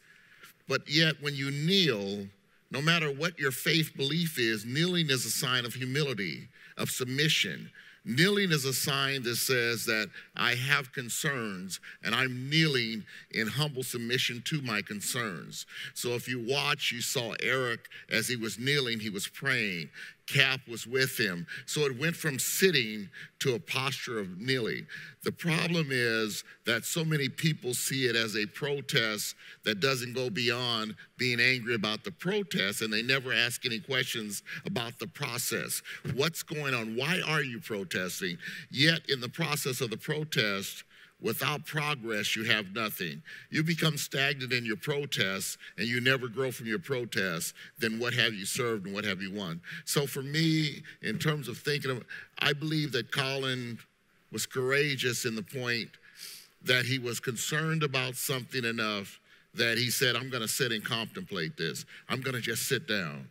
But yet when you kneel, no matter what your faith belief is, kneeling is a sign of humility, of submission. Kneeling is a sign that says that I have concerns and I'm kneeling in humble submission to my concerns. So if you watch, you saw Eric, as he was kneeling, he was praying. Cap was with him. So it went from sitting to a posture of kneeling. The problem is that so many people see it as a protest that doesn't go beyond being angry about the protest, and they never ask any questions about the process. What's going on? Why are you protesting? Yet in the process of the protest, without progress, you have nothing. You become stagnant in your protests and you never grow from your protests, then what have you served and what have you won? So for me, in terms of thinking of, I believe that Colin was courageous in the point that he was concerned about something enough that he said, I'm gonna sit and contemplate this. I'm gonna just sit down.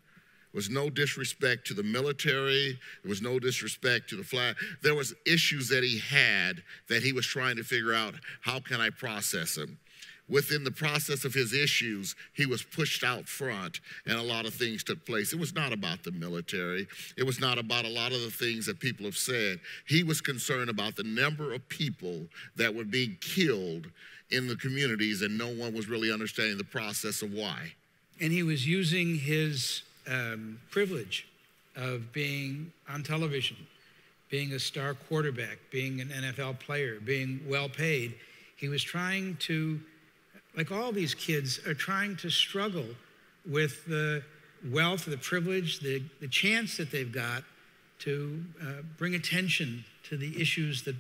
There was no disrespect to the military. There was no disrespect to the flag. There was issues that he had that he was trying to figure out, how can I process them? Within the process of his issues, he was pushed out front, and a lot of things took place. It was not about the military. It was not about a lot of the things that people have said. He was concerned about the number of people that were being killed in the communities, and no one was really understanding the process of why. And he was using his privilege of being on television, being a star quarterback, being an NFL player, being well paid. He was trying to, like all these kids, are trying to struggle with the wealth, the privilege, the chance that they've got to bring attention to the issues that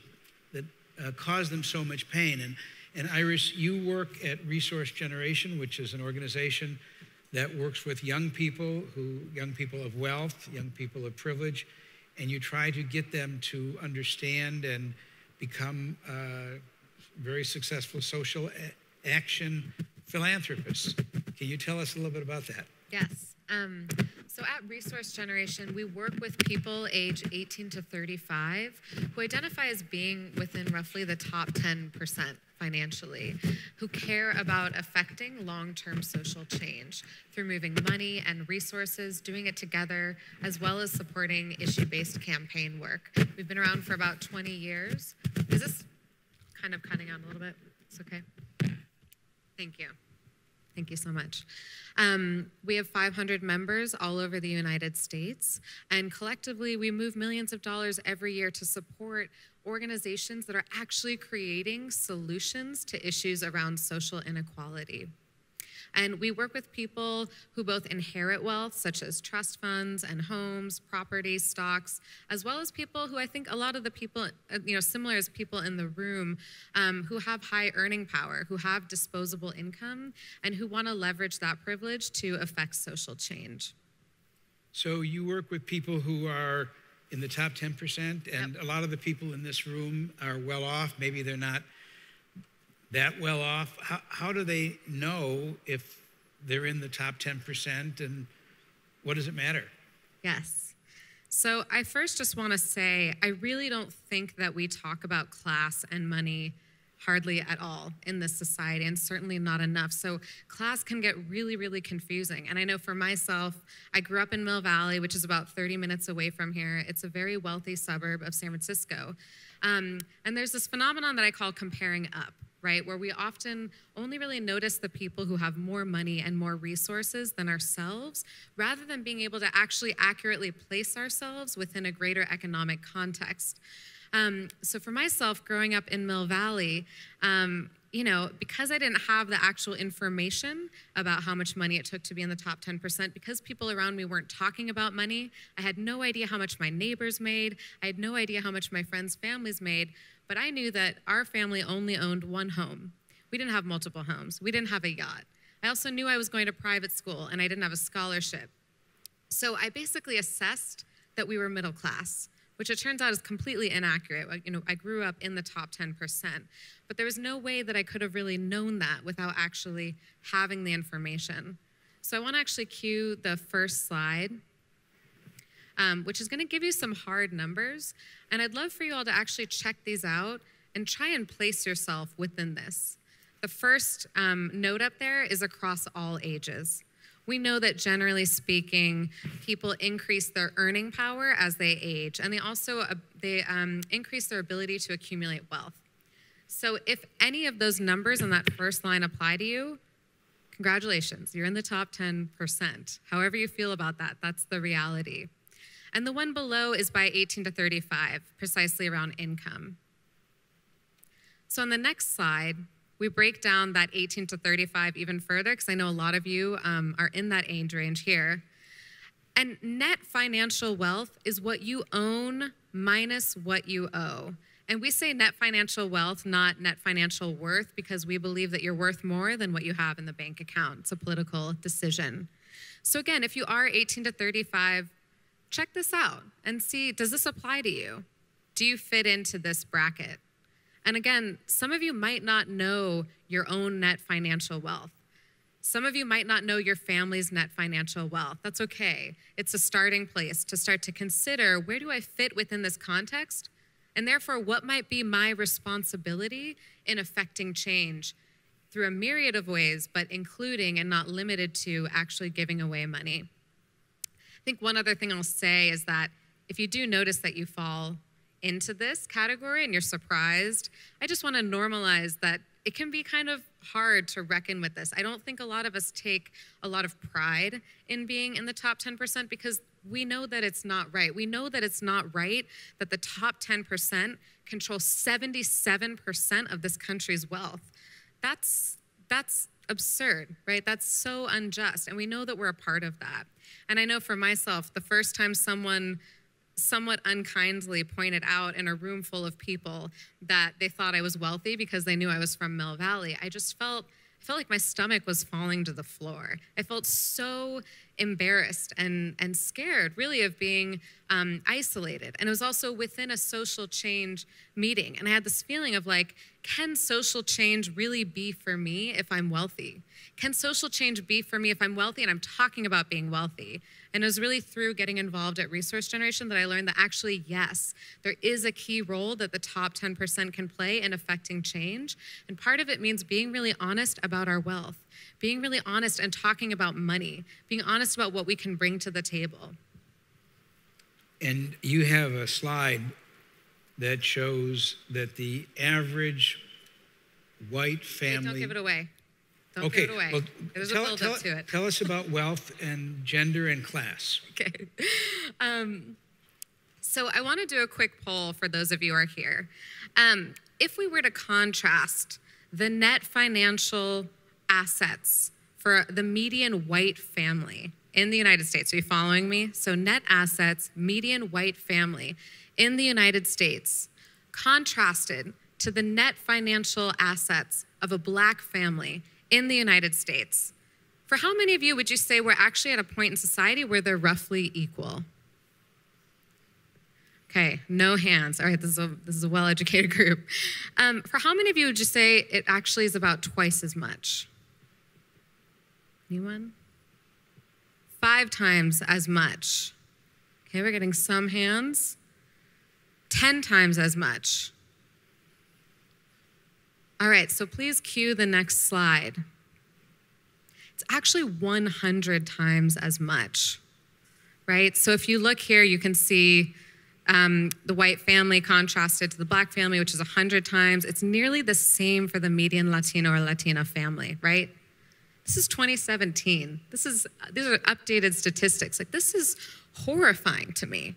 cause them so much pain. And Iris, you work at Resource Generation, which is an organization that works with young people of wealth, young people of privilege, and you try to get them to understand and become very successful social action philanthropists. Can you tell us a little bit about that? Yes. So at Resource Generation, we work with people age 18 to 35 who identify as being within roughly the top 10% financially, who care about affecting long-term social change through moving money and resources, doing it together, as well as supporting issue-based campaign work. We've been around for about 20 years. Is this kind of cutting out a little bit? It's okay. Thank you. Thank you so much. We have 500 members all over the United States, and collectively we move millions of dollars every year to support organizations that are actually creating solutions to issues around social inequality. And we work with people who both inherit wealth, such as trust funds and homes, property, stocks, as well as people who I think a lot of the people, similar as people in the room, who have high earning power, who have disposable income, and who want to leverage that privilege to affect social change. So you work with people who are in the top 10%, and a lot of the people in this room are well off. Maybe they're not that well off. How do they know if they're in the top 10%, and what does it matter? Yes. So I first just want to say, I really don't think that we talk about class and money hardly at all in this society, and certainly not enough. So class can get really, really confusing. And I know for myself, I grew up in Mill Valley, which is about 30 minutes away from here. It's a very wealthy suburb of San Francisco. And there's this phenomenon that I call comparing up, right? Where we often only really notice the people who have more money and more resources than ourselves, rather than being able to actually accurately place ourselves within a greater economic context. So for myself, growing up in Mill Valley, you know, because I didn't have the actual information about how much money it took to be in the top 10%, because people around me weren't talking about money, I had no idea how much my neighbors made. I had no idea how much my friends' families made, but I knew that our family only owned one home. We didn't have multiple homes. We didn't have a yacht. I also knew I was going to private school and I didn't have a scholarship. So I basically assessed that we were middle class, which it turns out is completely inaccurate. You know, I grew up in the top 10%, but there was no way that I could have really known that without actually having the information. So I want to actually cue the first slide, which is going to give you some hard numbers. And I'd love for you all to actually check these out and try and place yourself within this. The first note up there is across all ages. We know that generally speaking, people increase their earning power as they age, and they also increase their ability to accumulate wealth. So if any of those numbers in that first line apply to you, congratulations, you're in the top 10%. However you feel about that, that's the reality. And the one below is by 18 to 35, precisely around income. So on the next slide, we break down that 18 to 35 even further, because I know a lot of you are in that age range here. And net financial wealth is what you own minus what you owe. And we say net financial wealth, not net financial worth, because we believe that you're worth more than what you have in the bank account. It's a political decision. So again, if you are 18 to 35, check this out and see, does this apply to you? Do you fit into this bracket? And again, some of you might not know your own net financial wealth. Some of you might not know your family's net financial wealth. That's okay. It's a starting place to start to consider, where do I fit within this context? And therefore, what might be my responsibility in affecting change through a myriad of ways, but including and not limited to actually giving away money. I think one other thing I'll say is that if you do notice that you fall into this category and you're surprised, I just want to normalize that it can be kind of hard to reckon with this. I don't think a lot of us take a lot of pride in being in the top 10% because we know that it's not right. We know that it's not right that the top 10% control 77% of this country's wealth. That's absurd, right? That's so unjust, and we know that we're a part of that. And I know for myself, the first time someone somewhat unkindly pointed out in a room full of people that they thought I was wealthy because they knew I was from Mill Valley, I just felt like my stomach was falling to the floor. I felt so embarrassed and scared, really, of being isolated. And it was also within a social change meeting. And I had this feeling of like, can social change really be for me if I'm wealthy? Can social change be for me if I'm wealthy and I'm talking about being wealthy? And it was really through getting involved at Resource Generation that I learned that actually, yes, there is a key role that the top 10% can play in affecting change. And part of it means being really honest about our wealth, being really honest and talking about money, being honest about what we can bring to the table. And you have a slide that shows that the average white family... Wait, don't give it away. Don't give it away. Well, There's a build-up to it. Tell us about wealth and gender and class. Okay. So I want to do a quick poll for those of you who are here. If we were to contrast the net financial assets for the median white family in the United States, are you following me? So net assets, median white family in the United States, contrasted to the net financial assets of a black family in the United States. For how many of you would you say we're actually at a point in society where they're roughly equal? Okay, no hands. All right, this is a well-educated group. For how many of you would you say it actually is about twice as much? Anyone? 5 times as much. Okay, we're getting some hands. 10 times as much. All right, so please cue the next slide. It's actually 100 times as much, right? So if you look here, you can see the white family contrasted to the black family, which is 100 times. It's nearly the same for the median Latino or Latina family, right? This is 2017. These are updated statistics. Like, this is horrifying to me.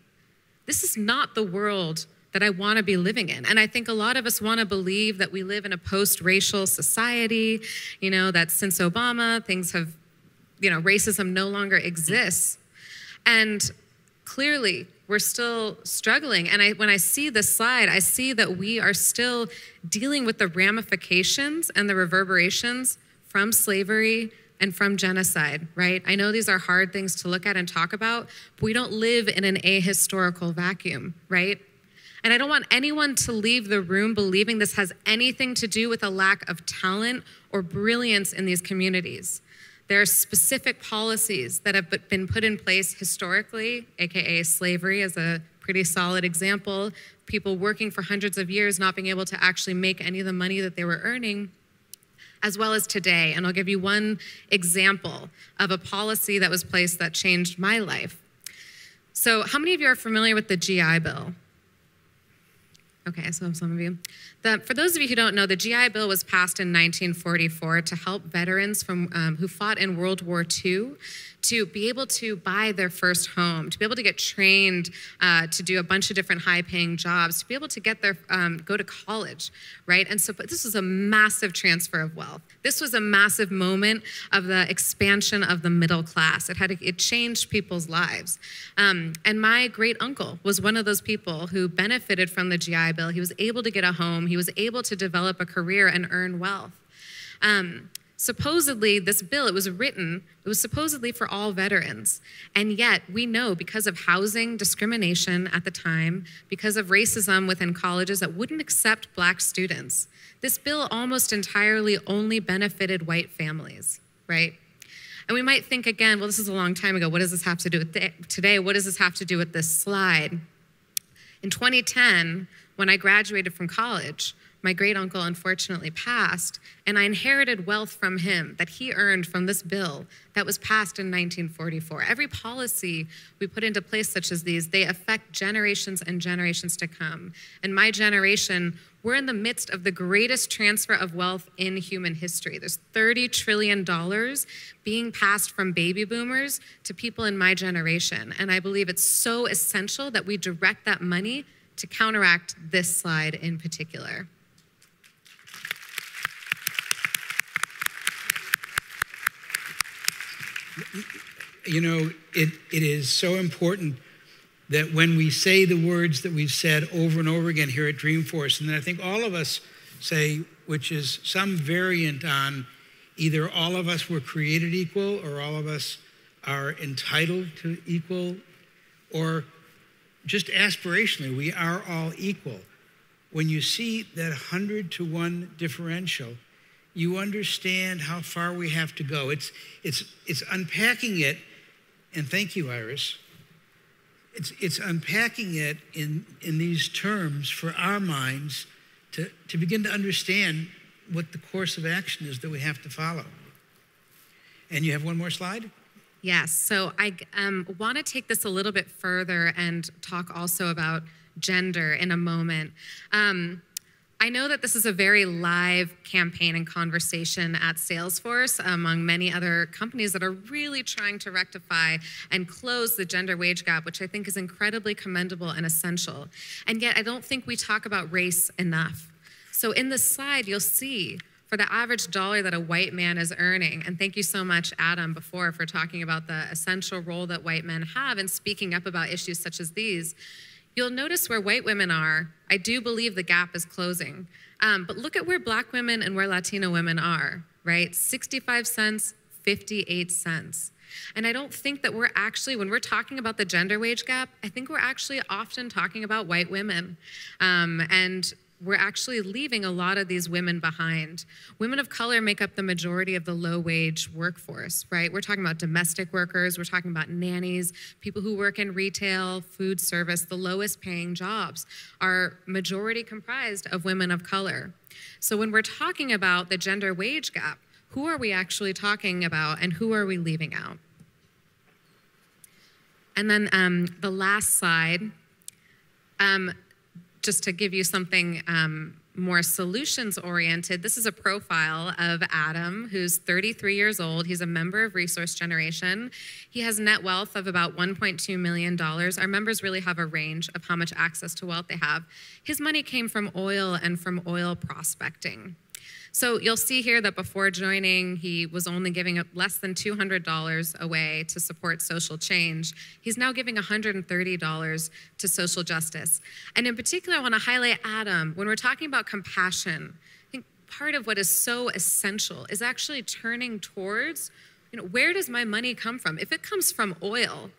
This is not the world that I want to be living in. And I think a lot of us want to believe that we live in a post-racial society, that since Obama, things have, racism no longer exists. And clearly, we're still struggling. And when I see this slide, I see that we are still dealing with the ramifications and the reverberations from slavery and from genocide, right? I know these are hard things to look at and talk about, but we don't live in an ahistorical vacuum, right? And I don't want anyone to leave the room believing this has anything to do with a lack of talent or brilliance in these communities. There are specific policies that have been put in place historically, AKA slavery as a pretty solid example, people working for hundreds of years not being able to actually make any of the money that they were earning, as well as today. And I'll give you one example of a policy that was placed that changed my life. So how many of you are familiar with the GI Bill? Okay, so some of you. For those of you who don't know, the GI Bill was passed in 1944 to help veterans who fought in World War II to be able to buy their first home, to be able to get trained to do a bunch of different high-paying jobs, to be able to get go to college, right? And so, but this was a massive transfer of wealth. This was a massive moment of the expansion of the middle class. It changed people's lives. And my great uncle was one of those people who benefited from the GI Bill. He was able to get a home. He was able to develop a career and earn wealth. Supposedly, this bill, it was supposedly for all veterans. And yet, we know because of housing discrimination at the time, because of racism within colleges that wouldn't accept black students, this bill almost entirely only benefited white families, right? And we might think again, well, this is a long time ago. What does this have to do with today? What does this have to do with this slide? In 2010, when I graduated from college, my great uncle unfortunately passed, and I inherited wealth from him that he earned from this bill that was passed in 1944. Every policy we put into place such as these, they affect generations and generations to come. And my generation, we're in the midst of the greatest transfer of wealth in human history. There's $30 trillion being passed from baby boomers to people in my generation. And I believe it's so essential that we direct that money to counteract this slide in particular. It is so important that when we say the words that we've said over and over again here at Dreamforce, and I think all of us say, which is some variant on either all of us were created equal or all of us are entitled to equal, or just aspirationally, we are all equal. When you see that 100-to-1 differential, you understand how far we have to go. It's unpacking it, and thank you, Iris. It's unpacking it in these terms for our minds to begin to understand what the course of action is that we have to follow. And you have one more slide? Yes, so I want to take this a little bit further and talk also about gender in a moment. I know that this is a very live campaign and conversation at Salesforce among many other companies that are really trying to rectify and close the gender wage gap, which I think is incredibly commendable and essential. And yet I don't think we talk about race enough. So in this slide, you'll see for the average dollar that a white man is earning, and thank you so much, Adam, before for talking about the essential role that white men have in speaking up about issues such as these, you'll notice where white women are, I do believe the gap is closing. But look at where black women and where Latino women are, right? 65 cents, 58 cents. And I don't think that we're actually, when we're talking about the gender wage gap, I think we're actually often talking about white women. And we're actually leaving a lot of these women behind. Women of color make up the majority of the low-wage workforce, right? We're talking about domestic workers, we're talking about nannies, people who work in retail, food service. The lowest paying jobs are majority comprised of women of color. So when we're talking about the gender wage gap, who are we actually talking about and who are we leaving out? And then the last slide, just to give you something more solutions-oriented, this is a profile of Adam, who's 33 years old. He's a member of Resource Generation. He has net wealth of about $1.2 million. Our members really have a range of how much access to wealth they have. His money came from oil and from oil prospecting. So you'll see here that before joining, he was only giving less than $200 away to support social change. He's now giving $130 to social justice. And in particular, I want to highlight Adam. When we're talking about compassion, I think part of what is so essential is actually turning towards, where does my money come from? If it comes from oil,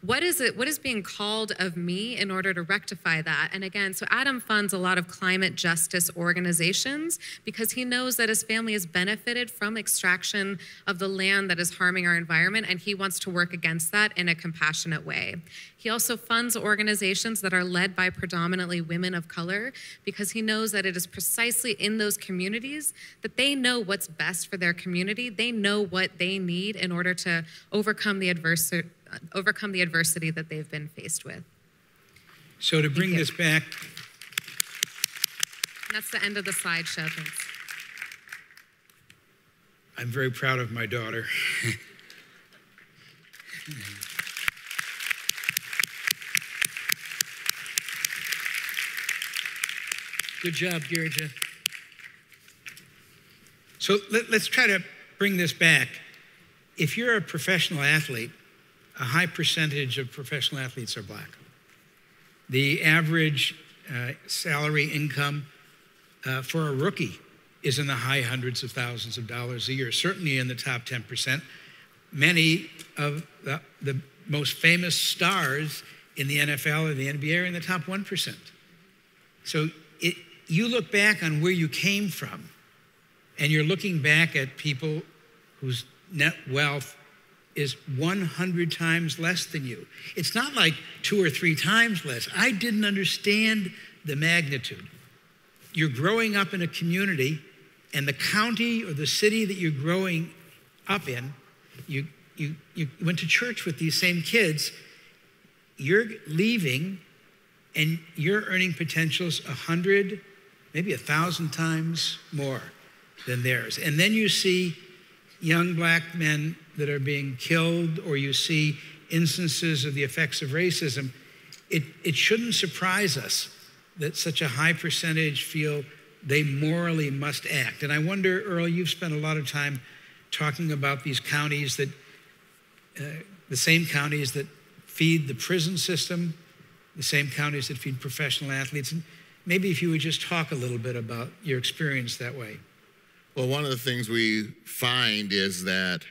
what is being called of me in order to rectify that? And again, so Adam funds a lot of climate justice organizations because he knows that his family has benefited from extraction of the land that is harming our environment, and he wants to work against that in a compassionate way. He also funds organizations that are led by predominantly women of color because he knows that it is precisely in those communities that they know what's best for their community. They know what they need in order to overcome the adversity that they've been faced with. So to bring this back. And that's the end of the slideshow. Thanks. I'm very proud of my daughter. Good job, Girija. So let's try to bring this back. If you're a professional athlete, a high percentage of professional athletes are black. The average salary income for a rookie is in the high hundreds of thousands of dollars a year, certainly in the top 10%. Many of the most famous stars in the NFL or the NBA are in the top 1%. So you look back on where you came from, and you're looking back at people whose net wealth is 100 times less than you. It's not like 2 or 3 times less. I didn't understand the magnitude. You're growing up in a community, and the county or the city that you're growing up in, you went to church with these same kids, you're leaving, and your earning potential's 100, maybe 1,000 times more than theirs. And then you see young black men that are being killed, or you see instances of the effects of racism. It shouldn't surprise us that such a high percentage feel they morally must act. And I wonder, Earl, you've spent a lot of time talking about these counties that, the same counties that feed the prison system, the same counties that feed professional athletes. And maybe if you would just talk a little bit about your experience that way. Well, one of the things we find is that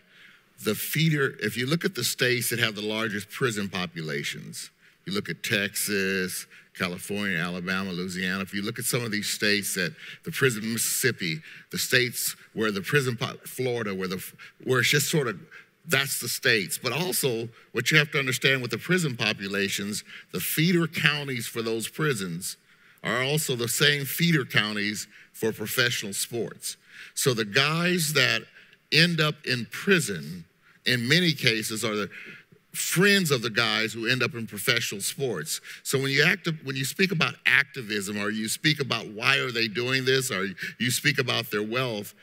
the feeder, if you look at the states that have the largest prison populations, you look at Texas, California, Alabama, Louisiana, if you look at some of these states that the prison, Mississippi, the states where the prison, Florida, where it's just sort of, that's the states. But also, what you have to understand with the prison populations, the feeder counties for those prisons are also the same feeder counties for professional sports. So the guys that end up in prison, in many cases, are the friends of the guys who end up in professional sports. So when you speak about activism, or you speak about why are they doing this, or you speak about their wealth,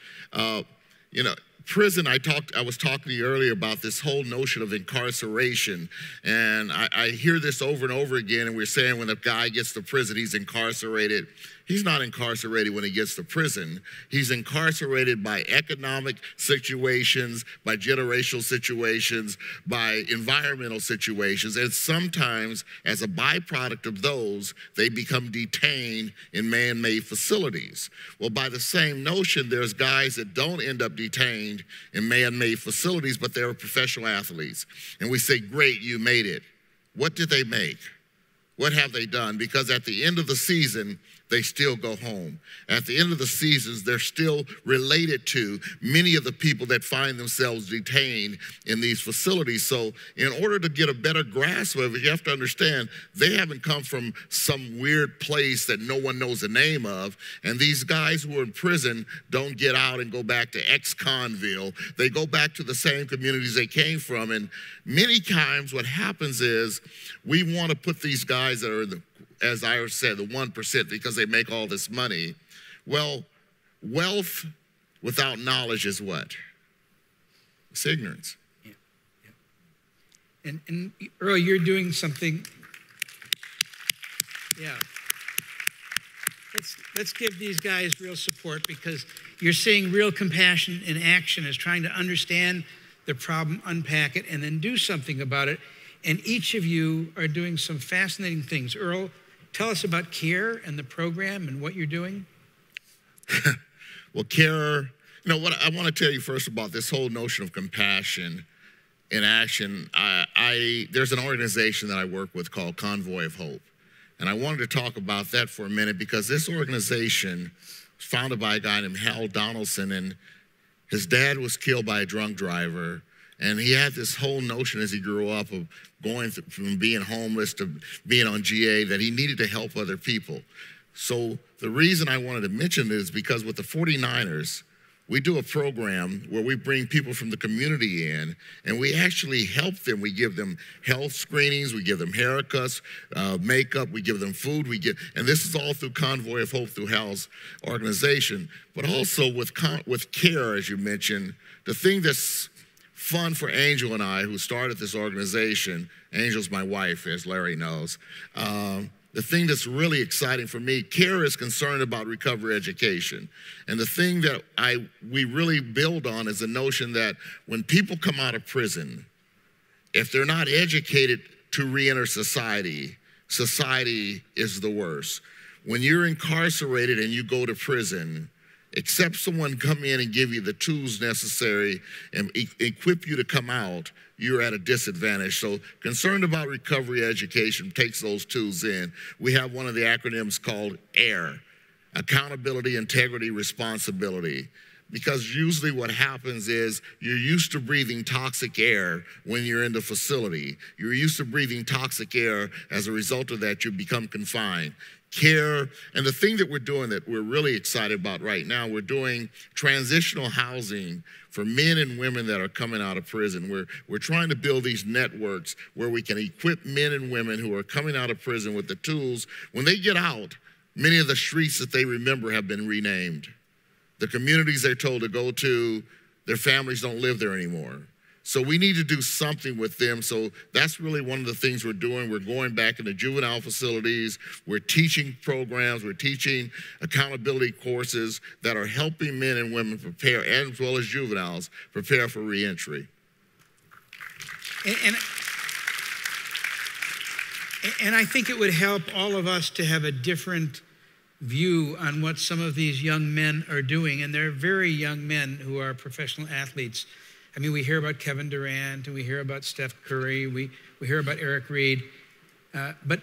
prison, I was talking to you earlier about this whole notion of incarceration, and I hear this over and over again, and we're saying when a guy gets to prison, he's incarcerated. He's not incarcerated when he gets to prison. He's incarcerated by economic situations, by generational situations, by environmental situations, and sometimes as a byproduct of those, they become detained in man-made facilities. Well, by the same notion, there's guys that don't end up detained in man-made facilities, but they're professional athletes. And we say, great, you made it. What did they make? What have they done? Because at the end of the season, they still go home. At the end of the seasons, they're still related to many of the people that find themselves detained in these facilities. So in order to get a better grasp of it, you have to understand they haven't come from some weird place that no one knows the name of. And these guys who are in prison don't get out and go back to ex-conville. They go back to the same communities they came from. And many times what happens is we want to put these guys that are in the, as I said, the 1% because they make all this money. Well, wealth without knowledge is what? It's ignorance. Yeah. Yeah. And Earl, you're doing something. Yeah. Let's give these guys real support, because you're seeing real compassion in action as trying to understand the problem, unpack it, and then do something about it. And each of you are doing some fascinating things. Earl, tell us about CARE and the program and what you're doing. Well, CARE, what I want to tell you first about this whole notion of compassion in action. There's an organization that I work with called Convoy of Hope. And I wanted to talk about that for a minute, because this organization was founded by a guy named Hal Donaldson, and his dad was killed by a drunk driver. And he had this whole notion as he grew up of going from being homeless to being on GA that he needed to help other people. So the reason I wanted to mention it is because with the 49ers, we do a program where we bring people from the community in, and we actually help them. We give them health screenings, we give them haircuts, makeup, we give them food, and this is all through Convoy of Hope, through Hal's organization. But also with CARE, as you mentioned, the thing that's fun for Angel and I, who started this organization. Angel's my wife, as Larry knows. The thing that's really exciting for me, CARE is concerned about recovery education. And the thing that we really build on is the notion that when people come out of prison, if they're not educated to reenter society, society is the worst. When you're incarcerated and you go to prison, except someone come in and give you the tools necessary and equip you to come out, you're at a disadvantage. So concerned about recovery education takes those tools in. We have one of the acronyms called AIR, accountability, integrity, responsibility. Because usually what happens is you're used to breathing toxic air when you're in the facility. You're used to breathing toxic air. As a result of that, you become confined. CARE, and the thing that we're doing that we're really excited about right now, we're doing transitional housing for men and women that are coming out of prison. We're trying to build these networks where we can equip men and women who are coming out of prison with the tools. When they get out, many of the streets that they remember have been renamed. The communities they're told to go to, their families don't live there anymore. So we need to do something with them. So that's really one of the things we're doing. We're going back into juvenile facilities. We're teaching programs. We're teaching accountability courses that are helping men and women prepare, as well as juveniles, prepare for reentry. And I think it would help all of us to have a different view on what some of these young men are doing. And they're very young men who are professional athletes. I mean, we hear about Kevin Durant, and we hear about Steph Curry, we hear about Eric Reed. But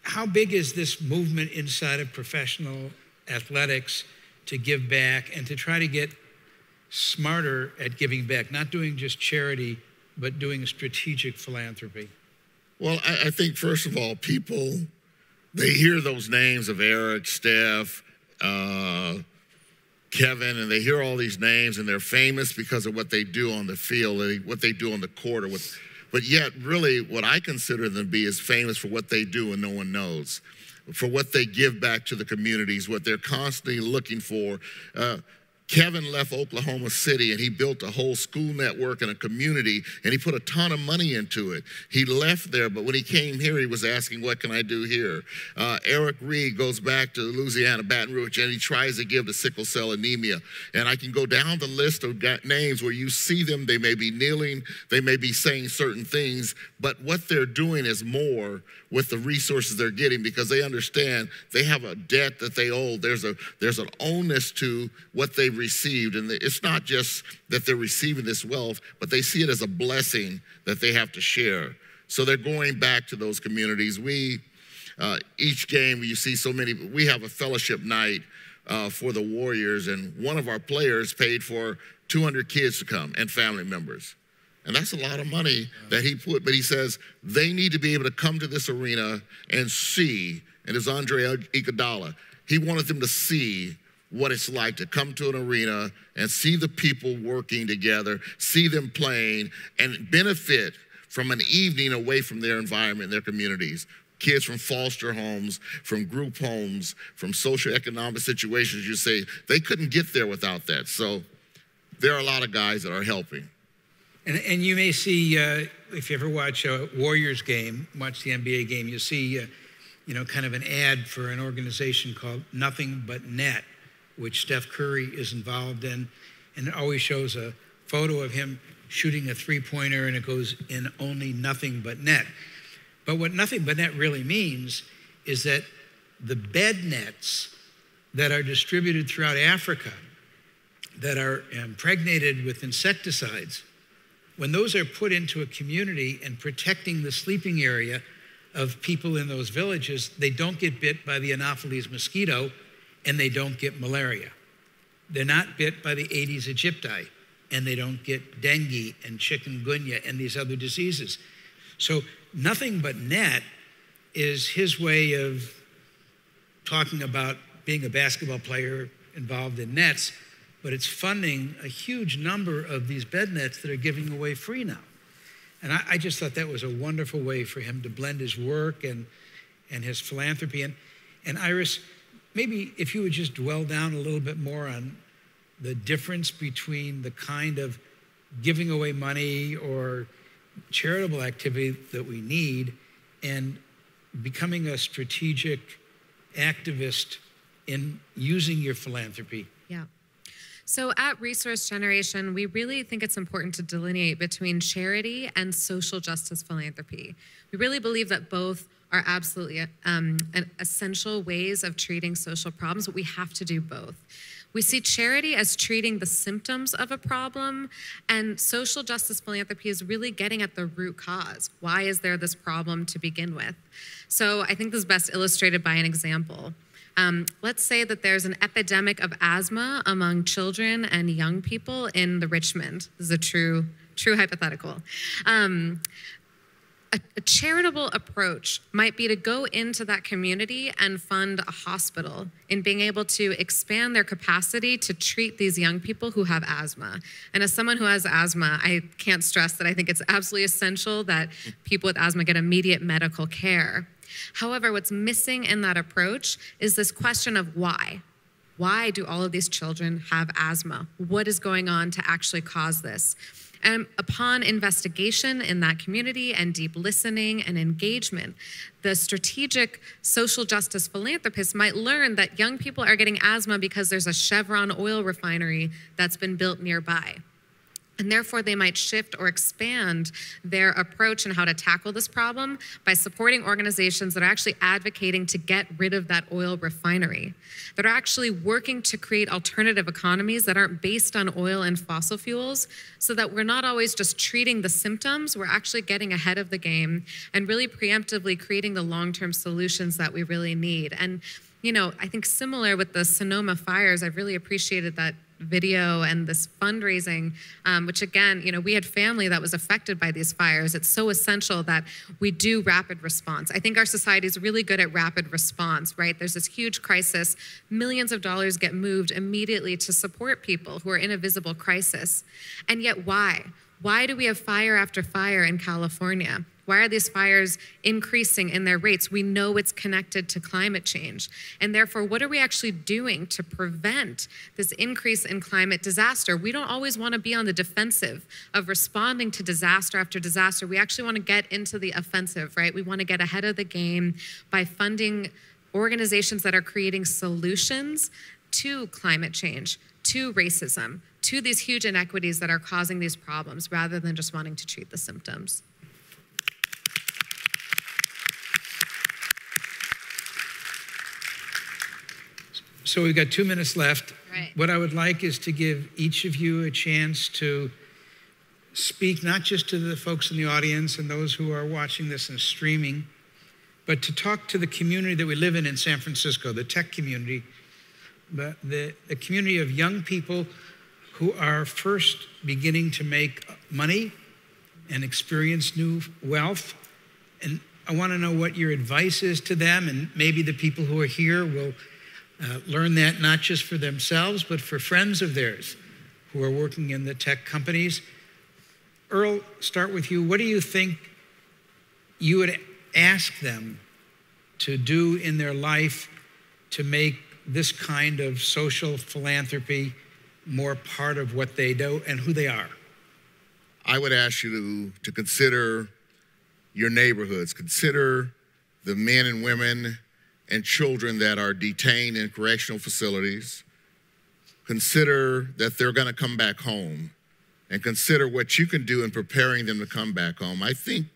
how big is this movement inside of professional athletics to give back and to try to get smarter at giving back, not doing just charity, but doing strategic philanthropy? Well, I think, first of all, people, they hear those names of Eric, Steph, Kevin, and they hear all these names, and they're famous because of what they do on the field, what they do on the court. But yet, really, what I consider them to be is famous for what they do and no one knows, for what they give back to the communities, what they're constantly looking for. Kevin left Oklahoma City, and he built a whole school network and a community, and he put a ton of money into it. He left there, but when he came here, he was asking, what can I do here? Eric Reed goes back to Louisiana, Baton Rouge, and he tries to give to sickle cell anemia. And I can go down the list of names where you see them. They may be kneeling, they may be saying certain things, but what they're doing is more with the resources they're getting, because they understand they have a debt that they owe. There's an onus to what they've received, and it's not just that they're receiving this wealth, but they see it as a blessing that they have to share. So they're going back to those communities. Each game, you see so many. We have a fellowship night for the Warriors, and one of our players paid for 200 kids to come and family members. And that's a lot of money that he put, but he says they need to be able to come to this arena and see, and it's Andre Iguodala, he wanted them to see what it's like to come to an arena and see the people working together, see them playing, and benefit from an evening away from their environment, their communities. Kids from foster homes, from group homes, from socioeconomic situations, you say, they couldn't get there without that. So there are a lot of guys that are helping. And you may see, if you ever watch a Warriors game, watch the NBA game, you'll see, kind of an ad for an organization called Nothing But Net, which Steph Curry is involved in. And it always shows a photo of him shooting a three-pointer, and it goes in only nothing but net. But what nothing but net really means is that the bed nets that are distributed throughout Africa that are impregnated with insecticides, when those are put into a community and protecting the sleeping area of people in those villages, they don't get bit by the Anopheles mosquito and they don't get malaria. They're not bit by the Aedes aegypti and they don't get dengue and chikungunya and these other diseases. So Nothing But Net is his way of talking about being a basketball player involved in nets, but it's funding a huge number of these bed nets that are giving away free now. And I just thought that was a wonderful way for him to blend his work and his philanthropy. And Iris, maybe if you would just dwell down a little bit more on the difference between the kind of giving away money or charitable activity that we need and becoming a strategic activist in using your philanthropy. Yeah. So at Resource Generation, we really think it's important to delineate between charity and social justice philanthropy. We really believe that both are absolutely essential ways of treating social problems, but we have to do both. We see charity as treating the symptoms of a problem, and social justice philanthropy is really getting at the root cause. Why is there this problem to begin with? So I think this is best illustrated by an example. Let's say that there's an epidemic of asthma among children and young people in the Richmond. This is a true hypothetical. A charitable approach might be to go into that community and fund a hospital in being able to expand their capacity to treat these young people who have asthma. And as someone who has asthma, I can't stress that I think it's absolutely essential that people with asthma get immediate medical care. However, what's missing in that approach is this question of why. Why do all of these children have asthma? What is going on to actually cause this? And upon investigation in that community and deep listening and engagement, the strategic social justice philanthropist might learn that young people are getting asthma because there's a Chevron oil refinery that's been built nearby. And therefore, they might shift or expand their approach in how to tackle this problem by supporting organizations that are actually advocating to get rid of that oil refinery, that are actually working to create alternative economies that aren't based on oil and fossil fuels, so that we're not always just treating the symptoms, we're actually getting ahead of the game and really preemptively creating the long-term solutions that we really need. And, I think similar with the Sonoma fires, I've really appreciated that video and this fundraising, which again, we had family that was affected by these fires. It's so essential that we do rapid response. I think our society is really good at rapid response, right? There's this huge crisis. Millions of dollars get moved immediately to support people who are in a visible crisis. And yet why? Why do we have fire after fire in California? Why are these fires increasing in their rates? We know it's connected to climate change. And therefore, what are we actually doing to prevent this increase in climate disaster? We don't always want to be on the defensive of responding to disaster after disaster. We actually want to get into the offensive, right? We want to get ahead of the game by funding organizations that are creating solutions to climate change, to racism, to these huge inequities that are causing these problems, rather than just wanting to treat the symptoms. So we've got 2 minutes left. Right. What I would like is to give each of you a chance to speak, not just to the folks in the audience and those who are watching this and streaming, but to talk to the community that we live in San Francisco, the tech community, the community of young people who are first beginning to make money and experience new wealth. And I want to know what your advice is to them, and maybe the people who are here will learn that not just for themselves, but for friends of theirs who are working in the tech companies. Earl, start with you. What do you think you would ask them to do in their life to make this kind of social philanthropy more part of what they do and who they are? I would ask you to consider your neighborhoods. Consider the men and women and children that are detained in correctional facilities. Consider that they're going to come back home, and consider what you can do in preparing them to come back home. I think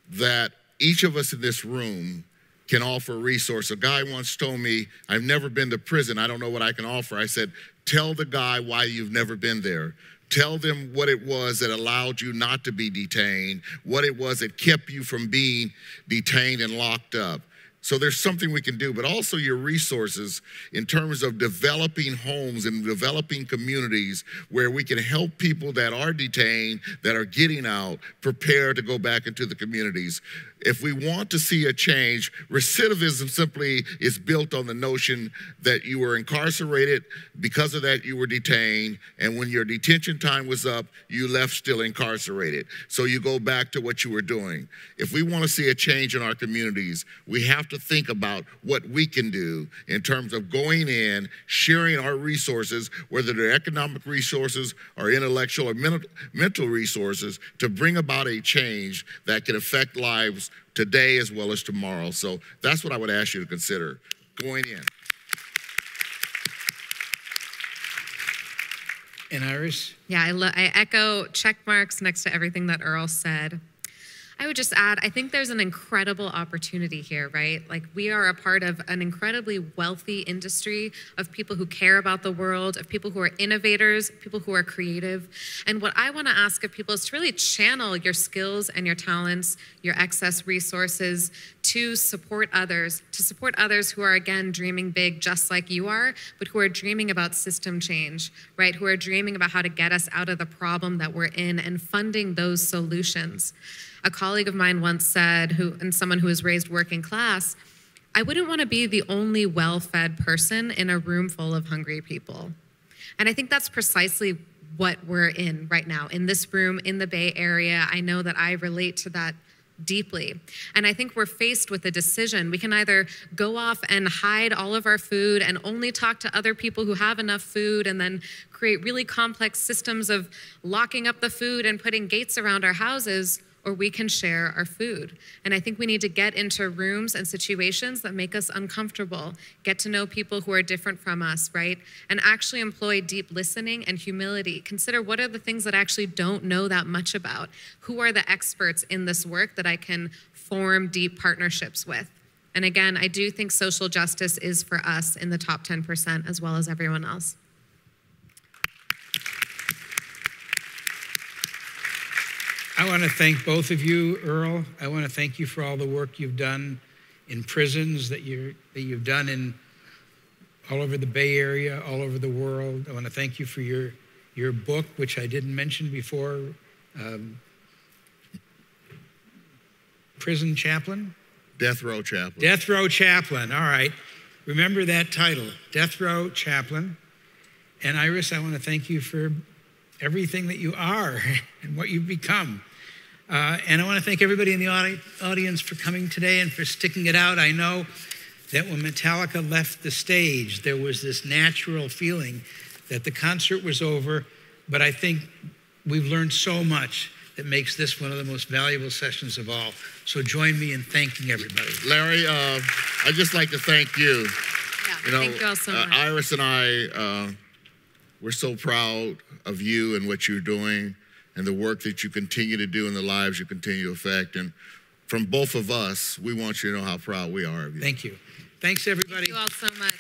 that each of us in this room can offer a resource. A guy once told me, I've never been to prison, I don't know what I can offer. I said, tell the guy why you've never been there. Tell them what it was that allowed you not to be detained, what it was that kept you from being detained and locked up. So there's something we can do, but also your resources in terms of developing homes and developing communities where we can help people that are detained, that are getting out, prepare to go back into the communities. If we want to see a change, recidivism simply is built on the notion that you were incarcerated, because of that you were detained, and when your detention time was up, you left still incarcerated. So you go back to what you were doing. If we want to see a change in our communities, we have to think about what we can do in terms of going in, sharing our resources, whether they're economic resources or intellectual or mental resources, to bring about a change that can affect lives today as well as tomorrow. So that's what I would ask you to consider going in. And Iris? Yeah, I echo check marks next to everything that Earl said. I would just add, I think there's an incredible opportunity here, right? Like, we are a part of an incredibly wealthy industry of people who care about the world, of people who are innovators, people who are creative. And what I want to ask of people is to really channel your skills and your talents, your excess resources, to support others who are, again, dreaming big just like you are, but who are dreaming about system change, right? Who are dreaming about how to get us out of the problem that we're in and funding those solutions. A colleague of mine once said, and someone who was raised working class, I wouldn't want to be the only well-fed person in a room full of hungry people. And I think that's precisely what we're in right now, in this room, in the Bay Area. I know that I relate to that deeply. And I think we're faced with a decision. We can either go off and hide all of our food and only talk to other people who have enough food, and then create really complex systems of locking up the food and putting gates around our houses, or we can share our food. And I think we need to get into rooms and situations that make us uncomfortable, get to know people who are different from us, right? And actually employ deep listening and humility. Consider, what are the things that I actually don't know that much about? Who are the experts in this work that I can form deep partnerships with? And again, I do think social justice is for us in the top 10% as well as everyone else. I want to thank both of you, Earl. I want to thank you for all the work you've done in prisons, that you've done in all over the Bay Area, all over the world. I want to thank you for your book, which I didn't mention before, Prison Chaplain? Death Row Chaplain. Death Row Chaplain, all right. Remember that title, Death Row Chaplain. And Iris, I want to thank you for everything that you are and what you've become. And I want to thank everybody in the audience for coming today and for sticking it out. I know that when Metallica left the stage, there was this natural feeling that the concert was over, but I think we've learned so much that makes this one of the most valuable sessions of all. So join me in thanking everybody. Larry, I'd just like to thank you. Yeah, thank you all so much. Iris and I, we're so proud of you and what you're doing and the work that you continue to do and the lives you continue to affect. And from both of us, we want you to know how proud we are of you. Thank you. Thanks, everybody. Thank you all so much.